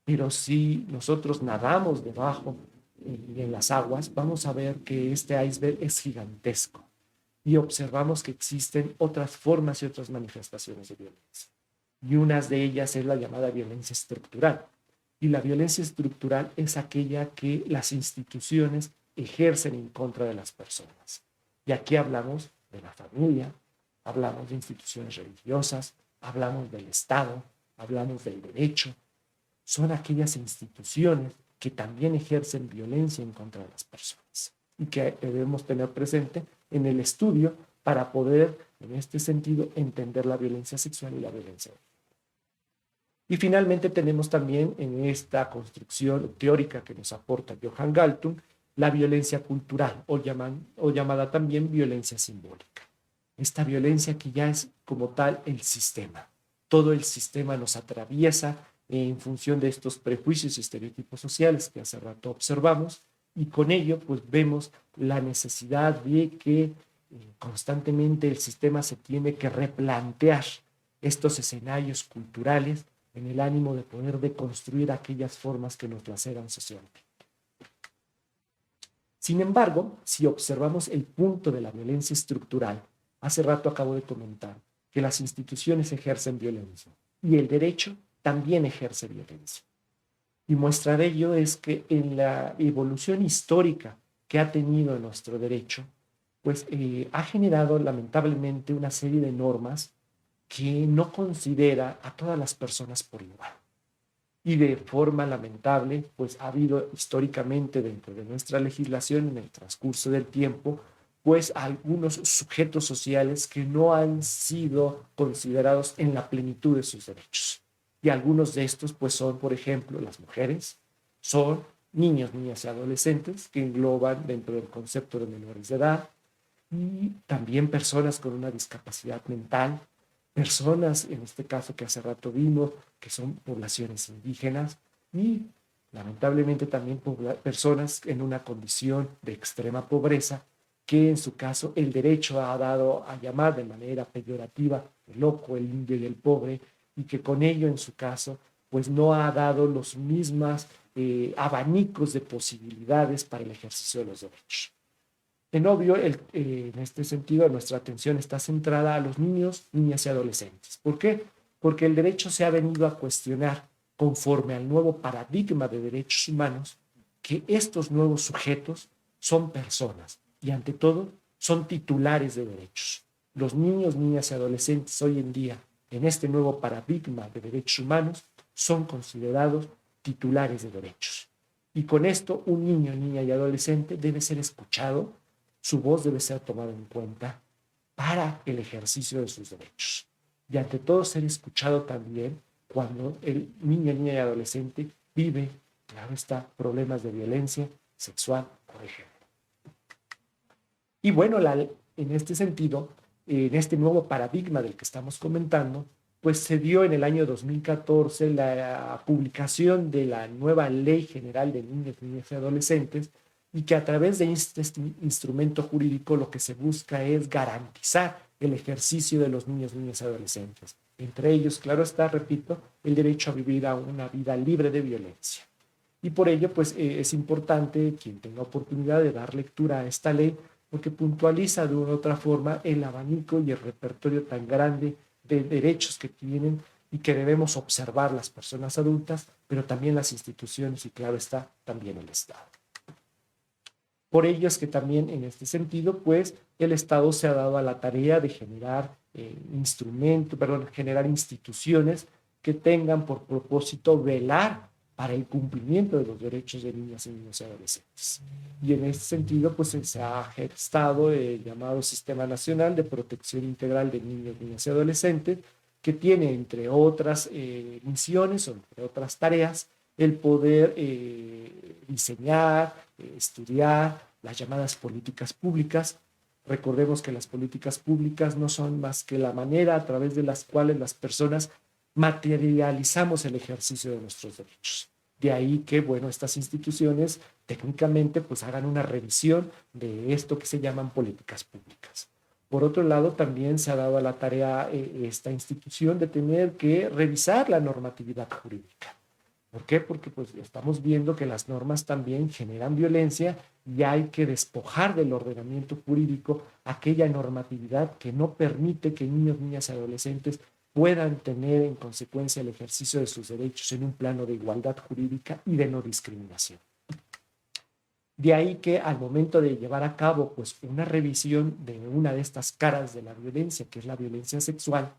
Pero si nosotros nadamos debajo y en las aguas, vamos a ver que este iceberg es gigantesco y observamos que existen otras formas y otras manifestaciones de violencia. Y una de ellas es la llamada violencia estructural. Y la violencia estructural es aquella que las instituciones ejercen en contra de las personas. Y aquí hablamos de la familia, hablamos de instituciones religiosas, hablamos del Estado, hablamos del derecho. Son aquellas instituciones que también ejercen violencia en contra de las personas y que debemos tener presente en el estudio para poder, en este sentido, entender la violencia sexual y la violencia. Y finalmente tenemos también en esta construcción teórica que nos aporta Johan Galtung la violencia cultural o llamada también violencia simbólica. Esta violencia que ya es como tal el sistema. Todo el sistema nos atraviesa en función de estos prejuicios y estereotipos sociales que hace rato observamos, y con ello pues vemos la necesidad de que constantemente el sistema se tiene que replantear estos escenarios culturales en el ánimo de poder deconstruir aquellas formas que nos laceran socialmente. Sin embargo, si observamos el punto de la violencia estructural, hace rato acabo de comentar que las instituciones ejercen violencia y el derecho también ejerce violencia. Y muestra de ello es que en la evolución histórica que ha tenido nuestro derecho, pues ha generado lamentablemente una serie de normas que no considera a todas las personas por igual. Y de forma lamentable, pues ha habido históricamente dentro de nuestra legislación en el transcurso del tiempo, pues algunos sujetos sociales que no han sido considerados en la plenitud de sus derechos. Y algunos de estos pues son, por ejemplo, las mujeres, son niños, niñas y adolescentes que engloban dentro del concepto de menores de edad, y también personas con una discapacidad mental, personas, en este caso que hace rato vimos, que son poblaciones indígenas, y lamentablemente también personas en una condición de extrema pobreza, que en su caso el derecho ha dado a llamar de manera peyorativa el loco, el indio y el pobre, y que con ello en su caso pues no ha dado los mismos abanicos de posibilidades para el ejercicio de los derechos. En obvio, en este sentido, nuestra atención está centrada a los niños, niñas y adolescentes. ¿Por qué? Porque el derecho se ha venido a cuestionar conforme al nuevo paradigma de derechos humanos, que estos nuevos sujetos son personas y ante todo son titulares de derechos. Los niños, niñas y adolescentes hoy en día, en este nuevo paradigma de derechos humanos, son considerados titulares de derechos. Y con esto, un niño, niña y adolescente debe ser escuchado, su voz debe ser tomada en cuenta para el ejercicio de sus derechos. Y ante todo ser escuchado también cuando el niño, niña y adolescente vive, claro está, problemas de violencia sexual o de género. Y bueno, en este sentido, en este nuevo paradigma del que estamos comentando, pues se dio en el año 2014 la publicación de la nueva Ley General de Niños, Niñas y Adolescentes, y que a través de este instrumento jurídico lo que se busca es garantizar el ejercicio de los niños, niñas y adolescentes. Entre ellos, claro está, repito, el derecho a vivir a una vida libre de violencia. Y por ello, pues es importante quien tenga oportunidad de dar lectura a esta ley, porque puntualiza de una u otra forma el abanico y el repertorio tan grande de derechos que tienen y que debemos observar las personas adultas, pero también las instituciones y claro está, también el Estado. Por ello es que también en este sentido, pues el Estado se ha dado a la tarea de generar generar instituciones que tengan por propósito velar para el cumplimiento de los derechos de niñas y niños y adolescentes. Y en este sentido, pues se ha gestado el llamado Sistema Nacional de Protección Integral de Niños, Niñas y Adolescentes, que tiene, entre otras misiones o entre otras tareas, el poder diseñar, estudiar las llamadas políticas públicas. Recordemos que las políticas públicas no son más que la manera a través de las cuales las personas materializamos el ejercicio de nuestros derechos. De ahí que, bueno, estas instituciones técnicamente pues hagan una revisión de esto que se llaman políticas públicas. Por otro lado, también se ha dado a la tarea esta institución de tener que revisar la normatividad jurídica. ¿Por qué? Porque pues estamos viendo que las normas también generan violencia y hay que despojar del ordenamiento jurídico aquella normatividad que no permite que niños, niñas y adolescentes puedan tener en consecuencia el ejercicio de sus derechos en un plano de igualdad jurídica y de no discriminación. De ahí que al momento de llevar a cabo pues una revisión de una de estas caras de la violencia, que es la violencia sexual,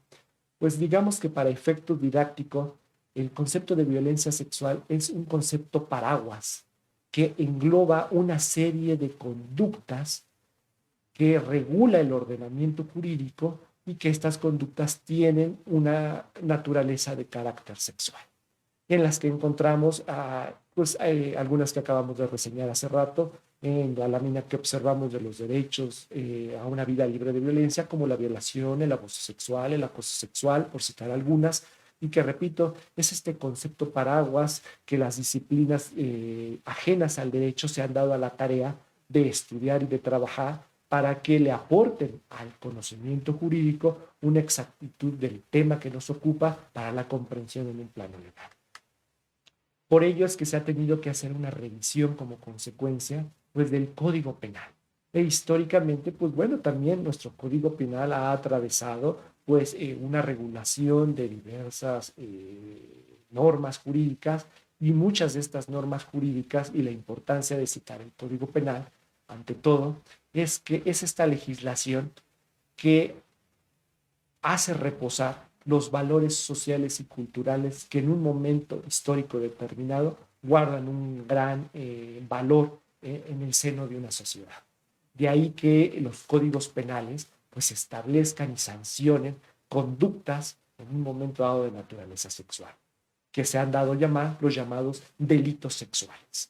pues digamos que para efectos didácticos el concepto de violencia sexual es un concepto paraguas que engloba una serie de conductas que regula el ordenamiento jurídico y que estas conductas tienen una naturaleza de carácter sexual, en las que encontramos algunas que acabamos de reseñar hace rato, en la lámina que observamos de los derechos a una vida libre de violencia, como la violación, el abuso sexual, el acoso sexual, por citar algunas, y que, repito, es este concepto paraguas que las disciplinas ajenas al derecho se han dado a la tarea de estudiar y de trabajar para que le aporten al conocimiento jurídico una exactitud del tema que nos ocupa para la comprensión en un plano legal. Por ello es que se ha tenido que hacer una revisión como consecuencia pues, del Código Penal. E históricamente, pues bueno, también nuestro Código Penal ha atravesado pues una regulación de diversas normas jurídicas y muchas de estas normas jurídicas y la importancia de citar el Código Penal, ante todo, es que es esta legislación que hace reposar los valores sociales y culturales que en un momento histórico determinado guardan un gran valor en el seno de una sociedad. De ahí que los códigos penales pues establezcan y sancionen conductas en un momento dado de naturaleza sexual, que se han dado llamar los llamados delitos sexuales.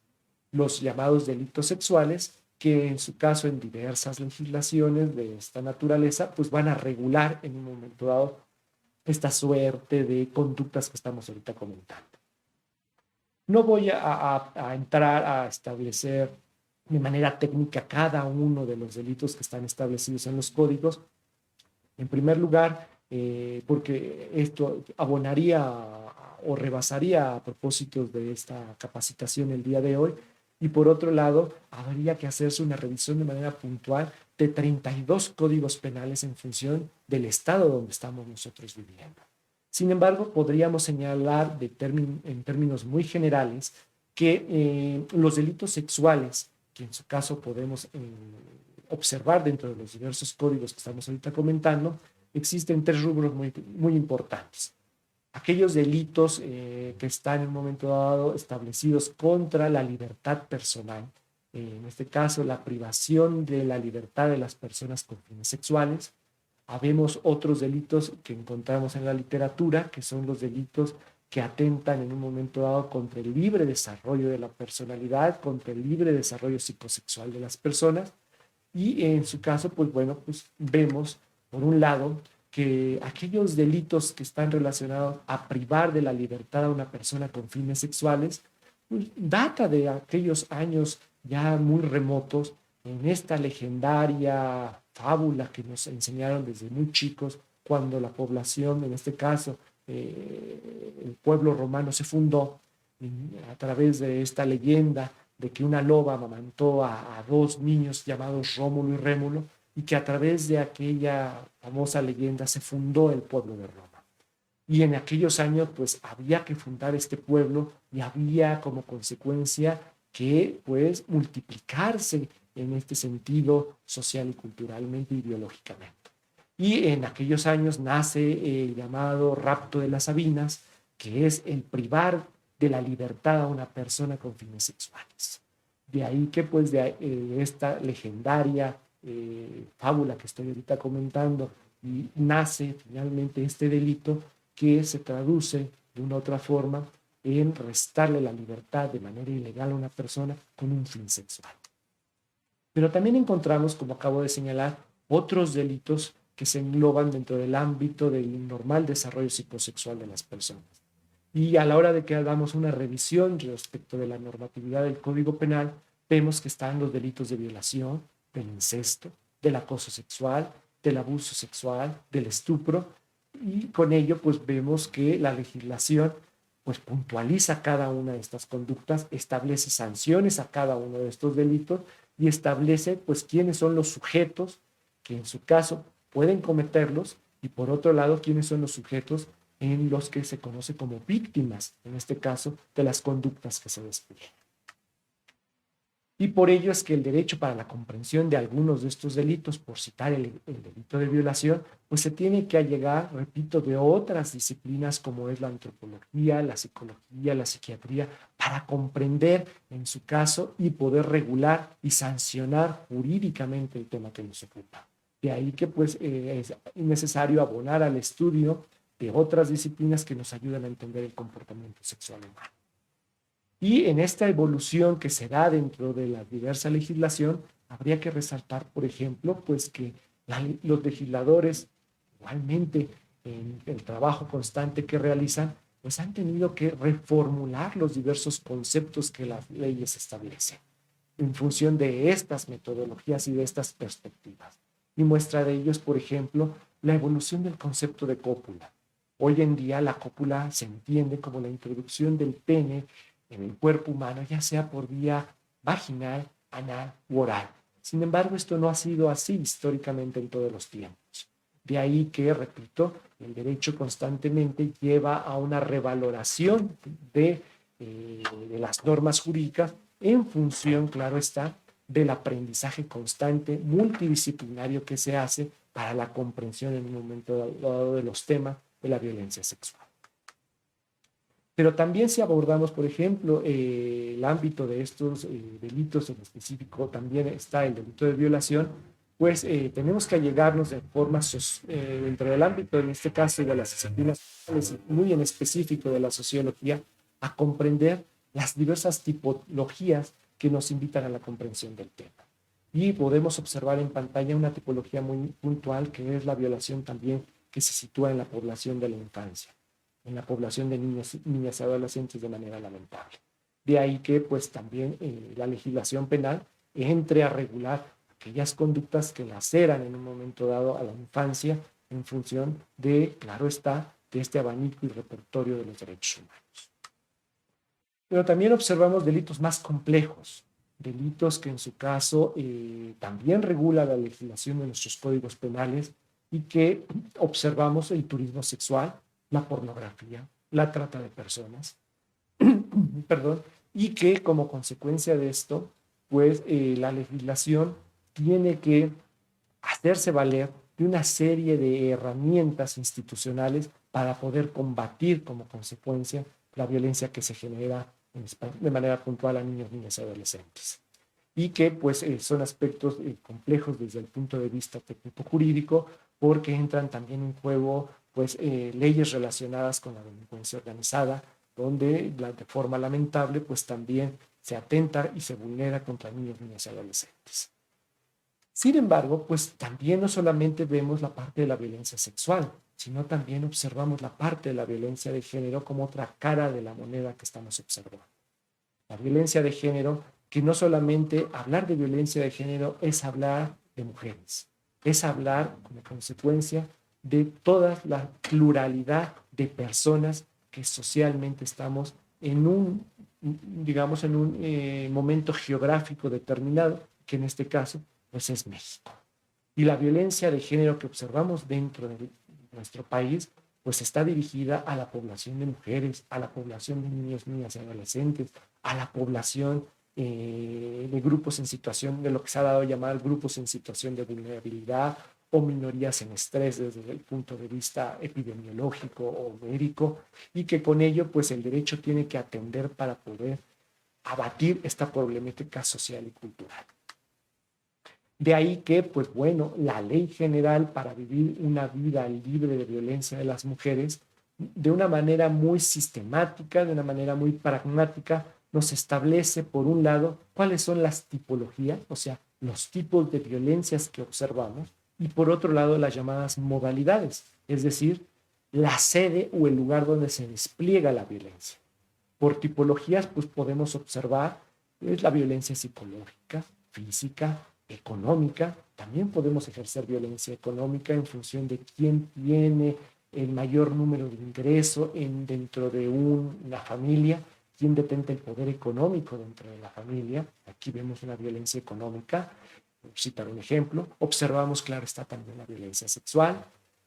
Los llamados delitos sexuales que en su caso en diversas legislaciones de esta naturaleza pues van a regular en un momento dado esta suerte de conductas que estamos ahorita comentando. No voy a entrar a establecer de manera técnica cada uno de los delitos que están establecidos en los códigos. En primer lugar, porque esto abonaría o rebasaría a propósitos de esta capacitación el día de hoy. Y por otro lado, habría que hacerse una revisión de manera puntual de 32 códigos penales en función del estado donde estamos nosotros viviendo. Sin embargo, podríamos señalar en términos muy generales que los delitos sexuales, que en su caso podemos observar dentro de los diversos códigos que estamos ahorita comentando, existen tres rubros muy importantes. Aquellos delitos que están en un momento dado establecidos contra la libertad personal, en este caso la privación de la libertad de las personas con fines sexuales. Habemos otros delitos que encontramos en la literatura, que son los delitos que atentan en un momento dado contra el libre desarrollo de la personalidad, contra el libre desarrollo psicosexual de las personas. Y en su caso, pues bueno, pues vemos, por un lado, que aquellos delitos que están relacionados a privar de la libertad a una persona con fines sexuales, pues data de aquellos años ya muy remotos, en esta legendaria fábula que nos enseñaron desde muy chicos, cuando la población, en este caso, el pueblo romano se fundó, a través de esta leyenda de que una loba amamantó a dos niños llamados Rómulo y Rémulo, y que a través de aquella famosa leyenda se fundó el pueblo de Roma. Y en aquellos años pues había que fundar este pueblo y había como consecuencia que pues multiplicarse en este sentido social y culturalmente y biológicamente. Y en aquellos años nace el llamado rapto de las Sabinas, que es el privar de la libertad a una persona con fines sexuales. De ahí que pues de esta legendaria fábula que estoy ahorita comentando, y nace finalmente este delito que se traduce de una otra forma en restarle la libertad de manera ilegal a una persona con un fin sexual. Pero también encontramos, como acabo de señalar, otros delitos que se engloban dentro del ámbito del normal desarrollo psicosexual de las personas. Y a la hora de que hagamos una revisión respecto de la normatividad del Código Penal, vemos que están los delitos de violación, del incesto, del acoso sexual, del abuso sexual, del estupro, y con ello pues vemos que la legislación pues puntualiza cada una de estas conductas, establece sanciones a cada uno de estos delitos y establece pues quiénes son los sujetos que en su caso pueden cometerlos, y por otro lado quiénes son los sujetos en los que se conoce como víctimas, en este caso, de las conductas que se despliegan. Y por ello es que el derecho para la comprensión de algunos de estos delitos, por citar el delito de violación, pues se tiene que allegar, repito, de otras disciplinas como es la antropología, la psicología, la psiquiatría, para comprender en su caso y poder regular y sancionar jurídicamente el tema que nos ocupa. De ahí que pues es necesario abonar al estudio de otras disciplinas que nos ayudan a entender el comportamiento sexual humano. Y en esta evolución que se da dentro de la diversa legislación, habría que resaltar, por ejemplo, pues que los legisladores, igualmente en el trabajo constante que realizan, pues han tenido que reformular los diversos conceptos que las leyes establecen en función de estas metodologías y de estas perspectivas. Y muestra de ello es, por ejemplo, la evolución del concepto de cópula. Hoy en día la cópula se entiende como la introducción del pene en el cuerpo humano, ya sea por vía vaginal, anal u oral. Sin embargo, esto no ha sido así históricamente en todos los tiempos. De ahí que, repito, el derecho constantemente lleva a una revaloración de las normas jurídicas en función, claro está, del aprendizaje constante multidisciplinario que se hace para la comprensión en un momento dado de los temas de la violencia sexual. Pero también si abordamos, por ejemplo, el ámbito de estos delitos en específico, también está el delito de violación, pues tenemos que allegarnos de forma dentro del ámbito, en este caso, de las disciplinas muy en específico de la sociología, a comprender las diversas tipologías que nos invitan a la comprensión del tema. Y podemos observar en pantalla una tipología muy puntual que es la violación también que se sitúa en la población de la infancia, en la población de niños, niñas y adolescentes de manera lamentable. De ahí que pues también la legislación penal entre a regular aquellas conductas que laceran en un momento dado a la infancia en función de, claro está, de este abanico y repertorio de los derechos humanos. Pero también observamos delitos más complejos, delitos que en su caso también regula la legislación de nuestros códigos penales y que observamos el turismo sexual, la pornografía, la trata de personas, perdón, y que como consecuencia de esto, pues la legislación tiene que hacerse valer de una serie de herramientas institucionales para poder combatir como consecuencia la violencia que se genera de manera puntual a niños, niñas y adolescentes. Y que pues son aspectos complejos desde el punto de vista técnico-jurídico, porque entran también en juego pues leyes relacionadas con la delincuencia organizada, donde de forma lamentable pues también se atenta y se vulnera contra niños, niñas y adolescentes. Sin embargo, pues también no solamente vemos la parte de la violencia sexual, sino también observamos la parte de la violencia de género como otra cara de la moneda que estamos observando. La violencia de género, que no solamente hablar de violencia de género es hablar de mujeres, es hablar como consecuencia de toda la pluralidad de personas que socialmente estamos en un, digamos, en un momento geográfico determinado, que en este caso, pues es México. Y la violencia de género que observamos dentro de nuestro país, pues está dirigida a la población de mujeres, a la población de niños, niñas y adolescentes, a la población de grupos en situación, de lo que se ha dado a llamar grupos en situación de vulnerabilidad o minorías en estrés desde el punto de vista epidemiológico o médico, y que con ello, pues el derecho tiene que atender para poder abatir esta problemática social y cultural. De ahí que, pues bueno, la ley general para vivir una vida libre de violencia de las mujeres, de una manera muy sistemática, de una manera muy pragmática, nos establece, por un lado, cuáles son las tipologías, o sea, los tipos de violencias que observamos, y por otro lado, las llamadas modalidades, es decir, la sede o el lugar donde se despliega la violencia. Por tipologías, pues podemos observar la violencia psicológica, física, económica. También podemos ejercer violencia económica en función de quién tiene el mayor número de ingreso dentro de una familia, quién detenta el poder económico dentro de la familia. Aquí vemos una violencia económica. Por citar un ejemplo, observamos, claro, está también la violencia sexual,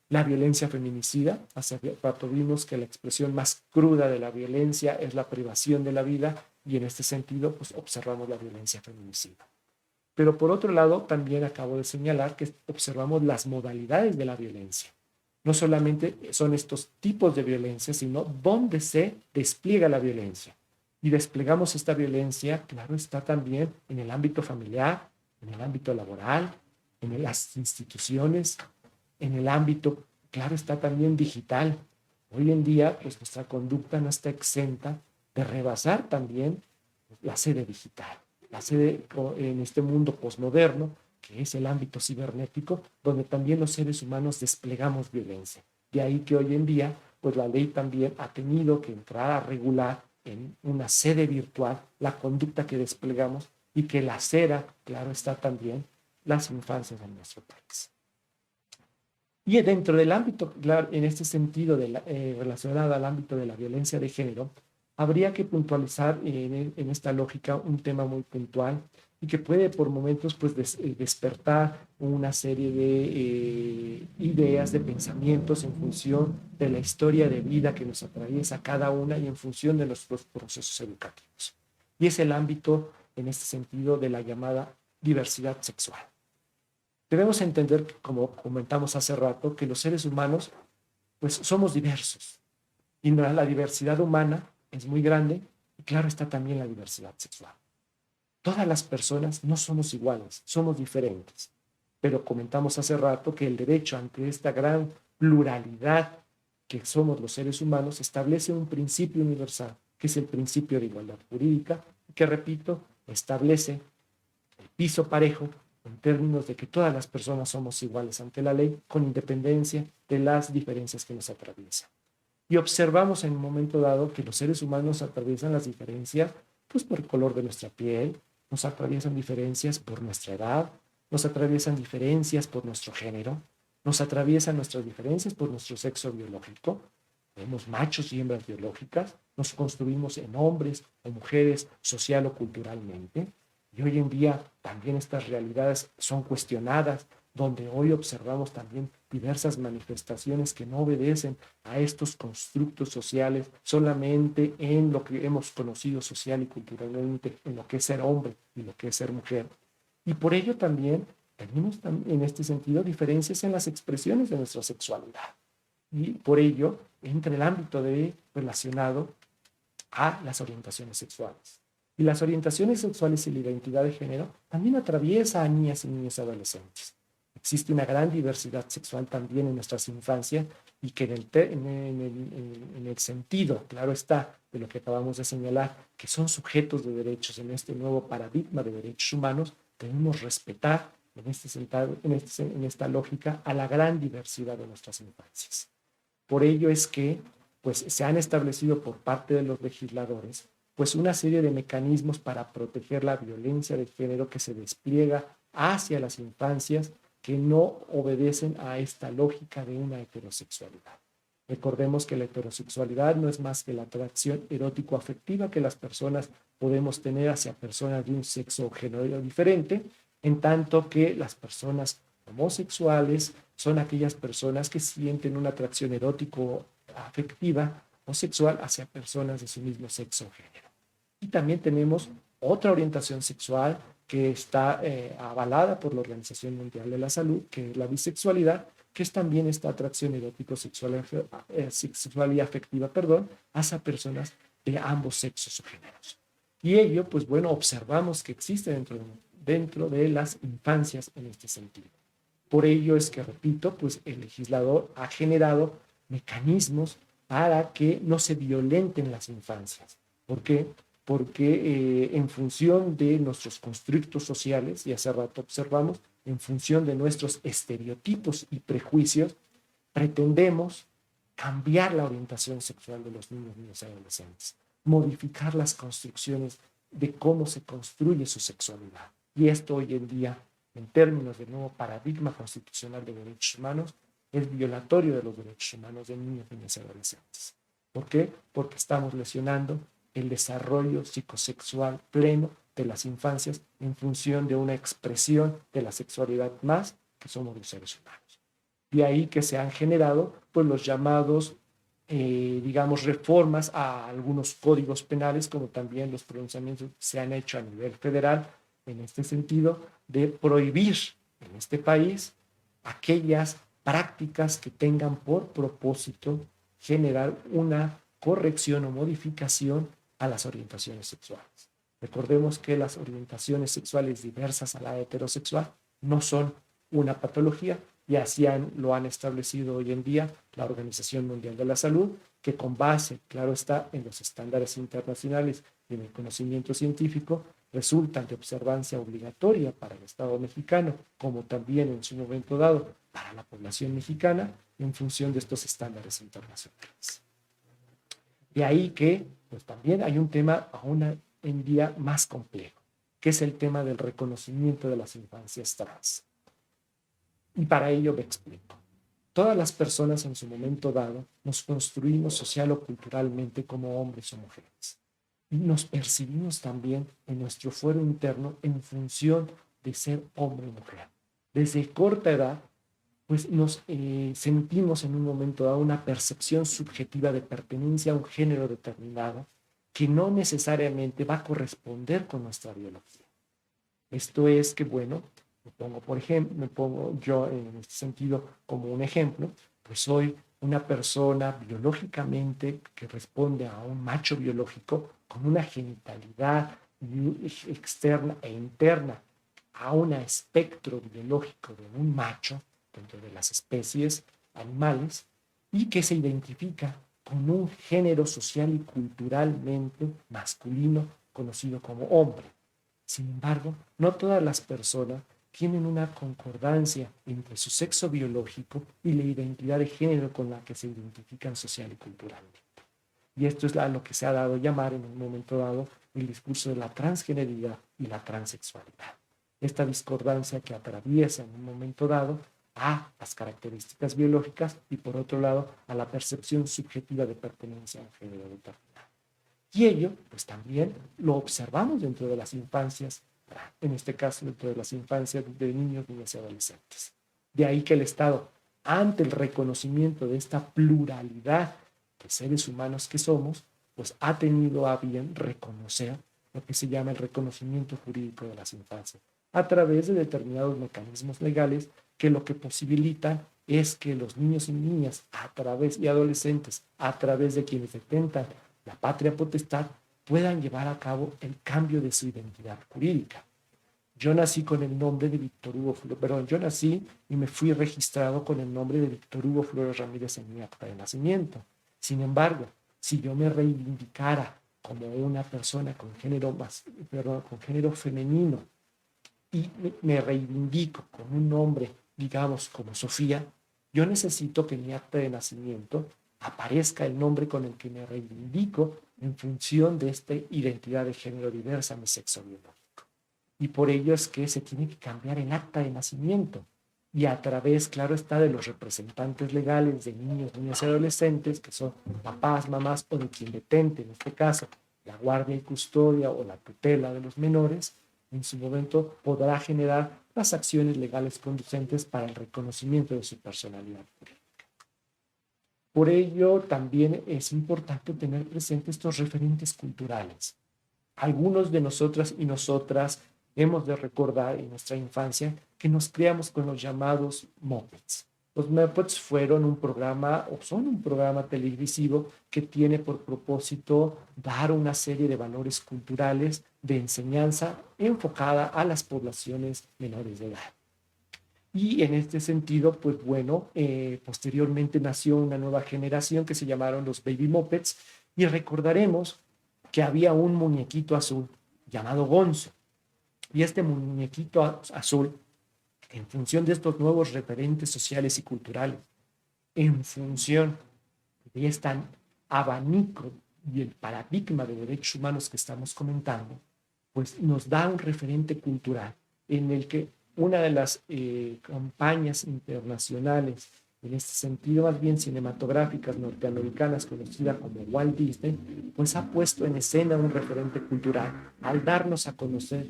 la violencia feminicida. Hace rato vimos que la expresión más cruda de la violencia es la privación de la vida, y en este sentido, pues observamos la violencia feminicida. Pero por otro lado, también acabo de señalar que observamos las modalidades de la violencia. No solamente son estos tipos de violencia, sino dónde se despliega la violencia. Y desplegamos esta violencia, claro, está también en el ámbito familiar, en el ámbito laboral, en las instituciones, en el ámbito, claro, está también digital. Hoy en día, pues nuestra conducta no está exenta de rebasar también la sede digital, la sede en este mundo posmoderno, que es el ámbito cibernético, donde también los seres humanos desplegamos violencia. De ahí que hoy en día, pues la ley también ha tenido que entrar a regular en una sede virtual la conducta que desplegamos, y que la cera, claro, está también las infancias en nuestro país. Y dentro del ámbito, claro, en este sentido relacionado al ámbito de la violencia de género, habría que puntualizar en esta lógica un tema muy puntual y que puede por momentos pues despertar una serie de ideas, de pensamientos en función de la historia de vida que nos atraviesa cada una y en función de nuestros procesos educativos. Y es el ámbito, en este sentido, de la llamada diversidad sexual. Debemos entender, como comentamos hace rato, que los seres humanos pues somos diversos, y la diversidad humana es muy grande, y claro está también la diversidad sexual. Todas las personas no somos iguales, somos diferentes, pero comentamos hace rato que el derecho ante esta gran pluralidad que somos los seres humanos establece un principio universal, que es el principio de igualdad jurídica, que, repito, establece el piso parejo en términos de que todas las personas somos iguales ante la ley, con independencia de las diferencias que nos atraviesan. Y observamos en un momento dado que los seres humanos atraviesan las diferencias pues por el color de nuestra piel, nos atraviesan diferencias por nuestra edad, nos atraviesan diferencias por nuestro género, nos atraviesan nuestras diferencias por nuestro sexo biológico. Vemos machos y hembras biológicas, nos construimos en hombres o mujeres social o culturalmente. Y hoy en día también estas realidades son cuestionadas, donde hoy observamos también diversas manifestaciones que no obedecen a estos constructos sociales solamente en lo que hemos conocido social y culturalmente, en lo que es ser hombre y lo que es ser mujer. Y por ello también tenemos en este sentido diferencias en las expresiones de nuestra sexualidad. Y por ello entra el ámbito relacionado a las orientaciones sexuales. Y las orientaciones sexuales y la identidad de género también atraviesa a niñas y niños adolescentes. Existe una gran diversidad sexual también en nuestras infancias, y que en el sentido, claro está, de lo que acabamos de señalar, que son sujetos de derechos en este nuevo paradigma de derechos humanos, debemos respetar en esta lógica a la gran diversidad de nuestras infancias. Por ello es que pues, se han establecido por parte de los legisladores pues una serie de mecanismos para proteger la violencia de género que se despliega hacia las infancias que no obedecen a esta lógica de una heterosexualidad. Recordemos que la heterosexualidad no es más que la atracción erótico-afectiva que las personas podemos tener hacia personas de un sexo o género diferente, en tanto que las personas homosexuales son aquellas personas que sienten una atracción erótico-afectiva o sexual hacia personas de su mismo sexo o género. Y también tenemos otra orientación sexual que está avalada por la Organización Mundial de la Salud, que es la bisexualidad, que es también esta atracción erótico-sexual sexual y afectiva, perdón, hacia personas de ambos sexos o géneros. Y ello, pues bueno, observamos que existe dentro de las infancias en este sentido. Por ello es que, repito, pues el legislador ha generado mecanismos para que no se violenten las infancias. ¿Por qué? Porque en función de nuestros constructos sociales, y hace rato observamos, en función de nuestros estereotipos y prejuicios, pretendemos cambiar la orientación sexual de los niños, niñas y adolescentes, modificar las construcciones de cómo se construye su sexualidad. Y esto hoy en día, en términos del nuevo paradigma constitucional de derechos humanos, es violatorio de los derechos humanos de niños, niñas y adolescentes. ¿Por qué? Porque estamos lesionando el desarrollo psicosexual pleno de las infancias en función de una expresión de la sexualidad más que somos los seres humanos. De ahí que se han generado pues, los llamados, digamos, reformas a algunos códigos penales, como también los pronunciamientos que se han hecho a nivel federal, en este sentido, de prohibir en este país aquellas prácticas que tengan por propósito generar una corrección o modificación a las orientaciones sexuales. Recordemos que las orientaciones sexuales diversas a la heterosexual no son una patología, y así lo han establecido hoy en día la Organización Mundial de la Salud, que con base, claro está, en los estándares internacionales y en el conocimiento científico, resultan de observancia obligatoria para el Estado mexicano, como también en su momento dado para la población mexicana, en función de estos estándares internacionales. De ahí que pues, también hay un tema aún en día más complejo, que es el tema del reconocimiento de las infancias trans. Y para ello me explico. Todas las personas en su momento dado nos construimos social o culturalmente como hombres o mujeres. Y nos percibimos también en nuestro fuero interno en función de ser hombre o mujer. Desde corta edad, pues nos sentimos en un momento dado una percepción subjetiva de pertenencia a un género determinado que no necesariamente va a corresponder con nuestra biología. Esto es que, bueno, me pongo yo en este sentido como un ejemplo, pues soy una persona biológicamente que responde a un macho biológico con una genitalidad externa e interna a un espectro biológico de un macho dentro de las especies animales y que se identifica con un género social y culturalmente masculino conocido como hombre. Sin embargo, no todas las personas tienen una concordancia entre su sexo biológico y la identidad de género con la que se identifican social y culturalmente. Y esto es a lo que se ha dado a llamar en un momento dado el discurso de la transgeneridad y la transexualidad. Esta discordancia que atraviesa en un momento dado a las características biológicas y por otro lado a la percepción subjetiva de pertenencia a un género determinado. Y ello, pues también lo observamos dentro de las infancias, en este caso dentro de las infancias de niños, niñas y adolescentes. De ahí que el Estado, ante el reconocimiento de esta pluralidad de seres humanos que somos, pues ha tenido a bien reconocer lo que se llama el reconocimiento jurídico de las infancias, a través de determinados mecanismos legales que lo que posibilitan es que los niños y niñas y adolescentes, a través de quienes detentan la patria potestad, puedan llevar a cabo el cambio de su identidad jurídica. Yo nací con el nombre de Víctor Hugo Flores, perdón, yo nací y me fui registrado con el nombre de Víctor Hugo Flores Ramírez en mi acta de nacimiento. Sin embargo, si yo me reivindicara como una persona con género femenino y me reivindico con un nombre, digamos, como Sofía, yo necesito que en mi acta de nacimiento aparezca el nombre con el que me reivindico en función de esta identidad de género diversa, mi sexo biológico. Y por ello es que se tiene que cambiar el acta de nacimiento. y a través, claro está, de los representantes legales de niños, niñas y adolescentes, que son papás, mamás o de quien detente, en este caso, la guardia y custodia o la tutela de los menores, en su momento podrá generar las acciones legales conducentes para el reconocimiento de su personalidad. Por ello, también es importante tener presentes estos referentes culturales. Algunos de nosotras y nosotras hemos de recordar en nuestra infancia que nos criamos con los llamados Muppets. Los Muppets fueron un programa o son un programa televisivo que tiene por propósito dar una serie de valores culturales de enseñanza enfocada a las poblaciones menores de edad. Y en este sentido, pues bueno, posteriormente nació una nueva generación que se llamaron los Baby Muppets y recordaremos que había un muñequito azul llamado Gonzo. Y este muñequito azul, en función de estos nuevos referentes sociales y culturales, en función de este abanico y el paradigma de derechos humanos que estamos comentando, pues nos da un referente cultural en el que una de las campañas internacionales, en este sentido más bien cinematográficas norteamericanas, conocida como Walt Disney, pues ha puesto en escena un referente cultural al darnos a conocer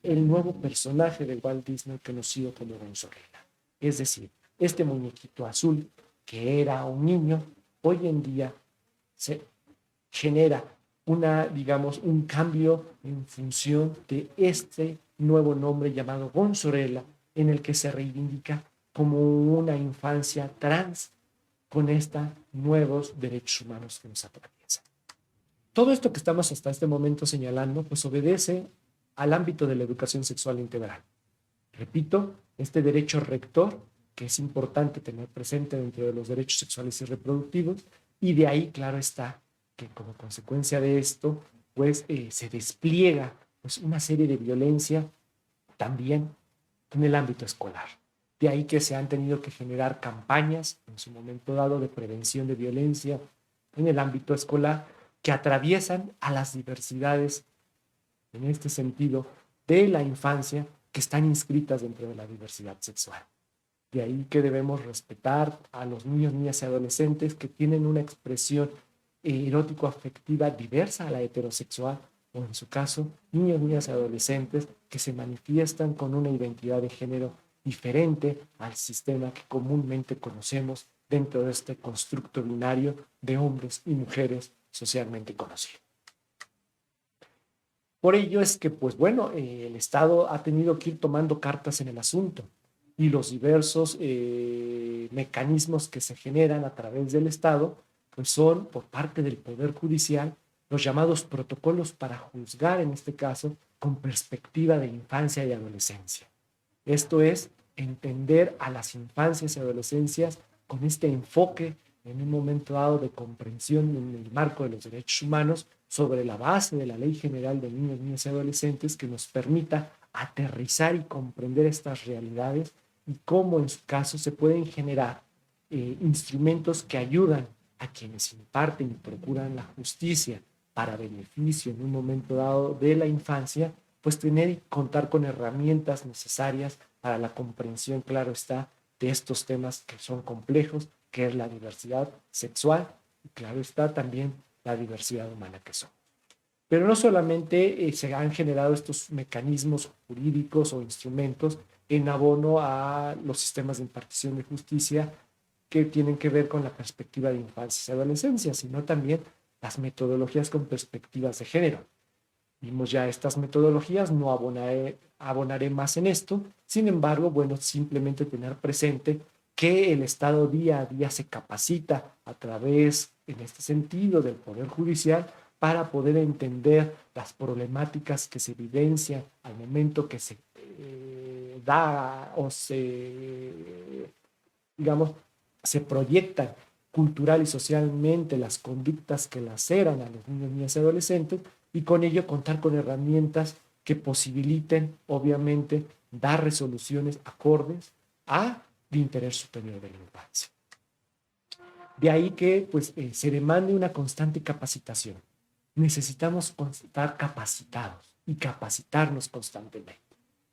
el nuevo personaje de Walt Disney conocido como Gonzorela. Es decir, este muñequito azul, que era un niño, hoy en día se genera digamos, un cambio en función de este nuevo nombre llamado Gonzorela, en el que se reivindica como una infancia trans con estos nuevos derechos humanos que nos atraviesan. Todo esto que estamos hasta este momento señalando, pues obedece al ámbito de la educación sexual integral. Repito, este derecho rector, que es importante tener presente dentro de los derechos sexuales y reproductivos, y de ahí, claro está, que como consecuencia de esto, pues se despliega pues, una serie de violencia también en el ámbito escolar. De ahí que se han tenido que generar campañas en su momento dado de prevención de violencia en el ámbito escolar que atraviesan a las diversidades en este sentido de la infancia que están inscritas dentro de la diversidad sexual. De ahí que debemos respetar a los niños, niñas y adolescentes que tienen una expresión erótico-afectiva diversa a la heterosexual, o en su caso, niños, niñas y adolescentes que se manifiestan con una identidad de género diferente al sistema que comúnmente conocemos dentro de este constructo binario de hombres y mujeres socialmente conocido. Por ello es que, pues bueno, el Estado ha tenido que ir tomando cartas en el asunto y los diversos mecanismos que se generan a través del Estado, pues son por parte del Poder Judicial los llamados protocolos para juzgar, en este caso, con perspectiva de infancia y adolescencia. Esto es entender a las infancias y adolescencias con este enfoque en un momento dado de comprensión en el marco de los derechos humanos sobre la base de la Ley General de Niños, Niñas y Adolescentes que nos permita aterrizar y comprender estas realidades y cómo en su caso se pueden generar instrumentos que ayudan a quienes imparten y procuran la justicia para beneficio en un momento dado de la infancia, pues tener y contar con herramientas necesarias para la comprensión, claro está, de estos temas que son complejos, que es la diversidad sexual y claro está también la diversidad humana que son. Pero no solamente se han generado estos mecanismos jurídicos o instrumentos en abono a los sistemas de impartición de justicia que tienen que ver con la perspectiva de infancia y adolescencia, sino también las metodologías con perspectivas de género. Vimos ya estas metodologías, no abonaré más en esto, sin embargo, bueno, simplemente tener presente que el Estado día a día se capacita a través, en este sentido, del Poder Judicial para poder entender las problemáticas que se evidencian al momento que se da o digamos, se proyectan cultural y socialmente las conductas que laceran a los niños, niñas y adolescentes y con ello contar con herramientas que posibiliten, obviamente, dar resoluciones acordes a de interés superior de la infancia. De ahí que pues, se demande una constante capacitación. Necesitamos estar capacitados y capacitarnos constantemente.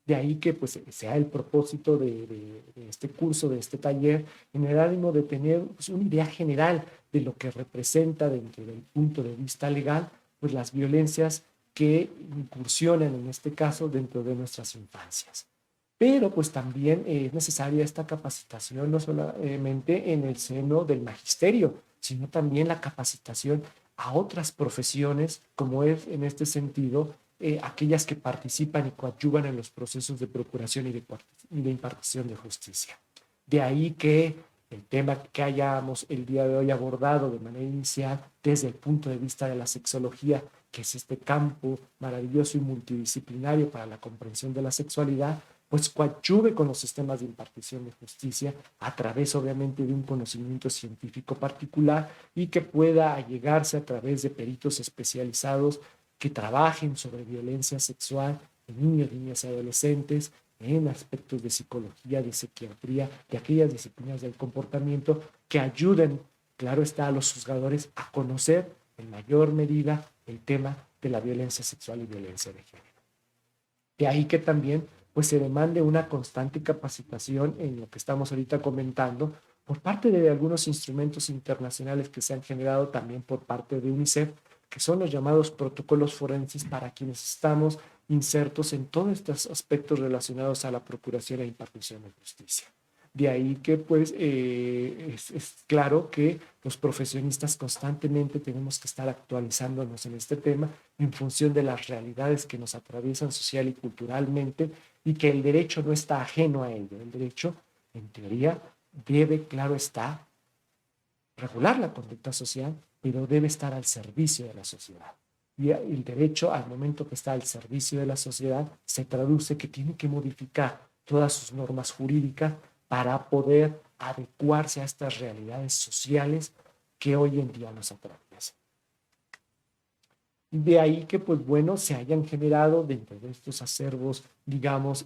De ahí que pues, sea el propósito de este curso, de este taller, en el ánimo de tener pues, una idea general de lo que representa dentro del punto de vista legal, pues las violencias que incursionan en este caso dentro de nuestras infancias. Pero pues también es necesaria esta capacitación no solamente en el seno del magisterio, sino también la capacitación a otras profesiones, como es en este sentido aquellas que participan y coadyuvan en los procesos de procuración y de impartición de justicia. De ahí que el tema que hayamos el día de hoy abordado de manera inicial desde el punto de vista de la sexología, que es este campo maravilloso y multidisciplinario para la comprensión de la sexualidad, pues coadyuve con los sistemas de impartición de justicia a través obviamente de un conocimiento científico particular y que pueda allegarse a través de peritos especializados que trabajen sobre violencia sexual en niños, niñas y adolescentes, en aspectos de psicología, de psiquiatría, de aquellas disciplinas del comportamiento que ayuden, claro está, a los juzgadores a conocer en mayor medida el tema de la violencia sexual y violencia de género. De ahí que también pues se demande una constante capacitación en lo que estamos ahorita comentando por parte de algunos instrumentos internacionales que se han generado también por parte de UNICEF, que son los llamados protocolos forenses para quienes estamos insertos en todos estos aspectos relacionados a la procuración e impartición de justicia. De ahí que pues es claro que los profesionistas constantemente tenemos que estar actualizándonos en este tema en función de las realidades que nos atraviesan social y culturalmente y que el derecho no está ajeno a ello. El derecho, en teoría, debe, claro está, regular la conducta social, pero debe estar al servicio de la sociedad. Y el derecho, al momento que está al servicio de la sociedad, se traduce que tiene que modificar todas sus normas jurídicas para poder adecuarse a estas realidades sociales que hoy en día nos atraviesan. De ahí que, pues bueno, se hayan generado dentro de estos acervos, digamos,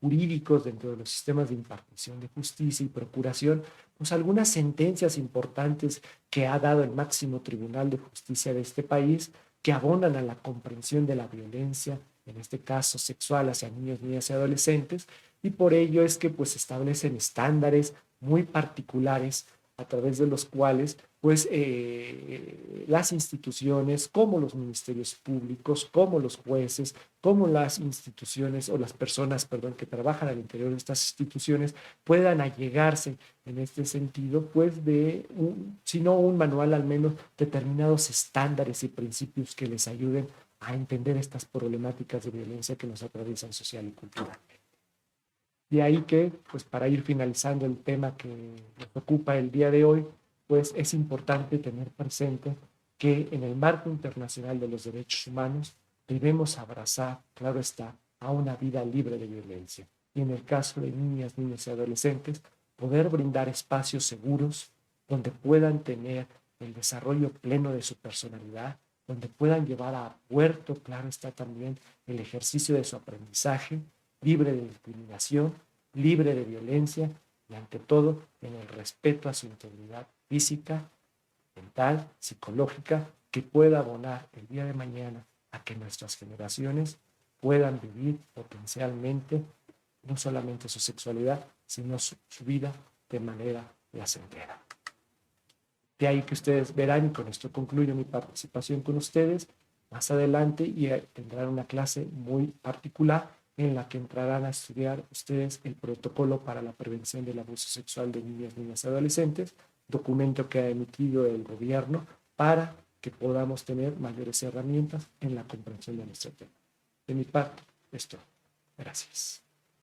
jurídicos, dentro de los sistemas de impartición de justicia y procuración, pues algunas sentencias importantes que ha dado el máximo tribunal de justicia de este país, que abonan a la comprensión de la violencia, en este caso sexual, hacia niños, niñas y adolescentes, y por ello es que pues establecen estándares muy particulares a través de los cuales pues las instituciones como los ministerios públicos, como los jueces, como las instituciones o las personas, perdón, que trabajan al interior de estas instituciones puedan allegarse en este sentido, pues de, si no un manual, al menos determinados estándares y principios que les ayuden a entender estas problemáticas de violencia que nos atraviesan social y culturalmente. De ahí que, pues para ir finalizando el tema que nos ocupa el día de hoy, pues es importante tener presente que en el marco internacional de los derechos humanos debemos abrazar, claro está, a una vida libre de violencia. Y en el caso de niñas, niños y adolescentes, poder brindar espacios seguros donde puedan tener el desarrollo pleno de su personalidad, donde puedan llevar a puerto, claro está también, el ejercicio de su aprendizaje, libre de discriminación, libre de violencia y ante todo en el respeto a su integridad física, mental, psicológica, que pueda abonar el día de mañana a que nuestras generaciones puedan vivir potencialmente no solamente su sexualidad, sino su vida de manera placentera. De ahí que ustedes verán, y con esto concluyo mi participación con ustedes, más adelante y tendrán una clase muy particular en la que entrarán a estudiar ustedes el protocolo para la prevención del abuso sexual de niñas, niñas y adolescentes, documento que ha emitido el gobierno para que podamos tener mayores herramientas en la comprensión de nuestro tema. De mi parte, esto. Gracias.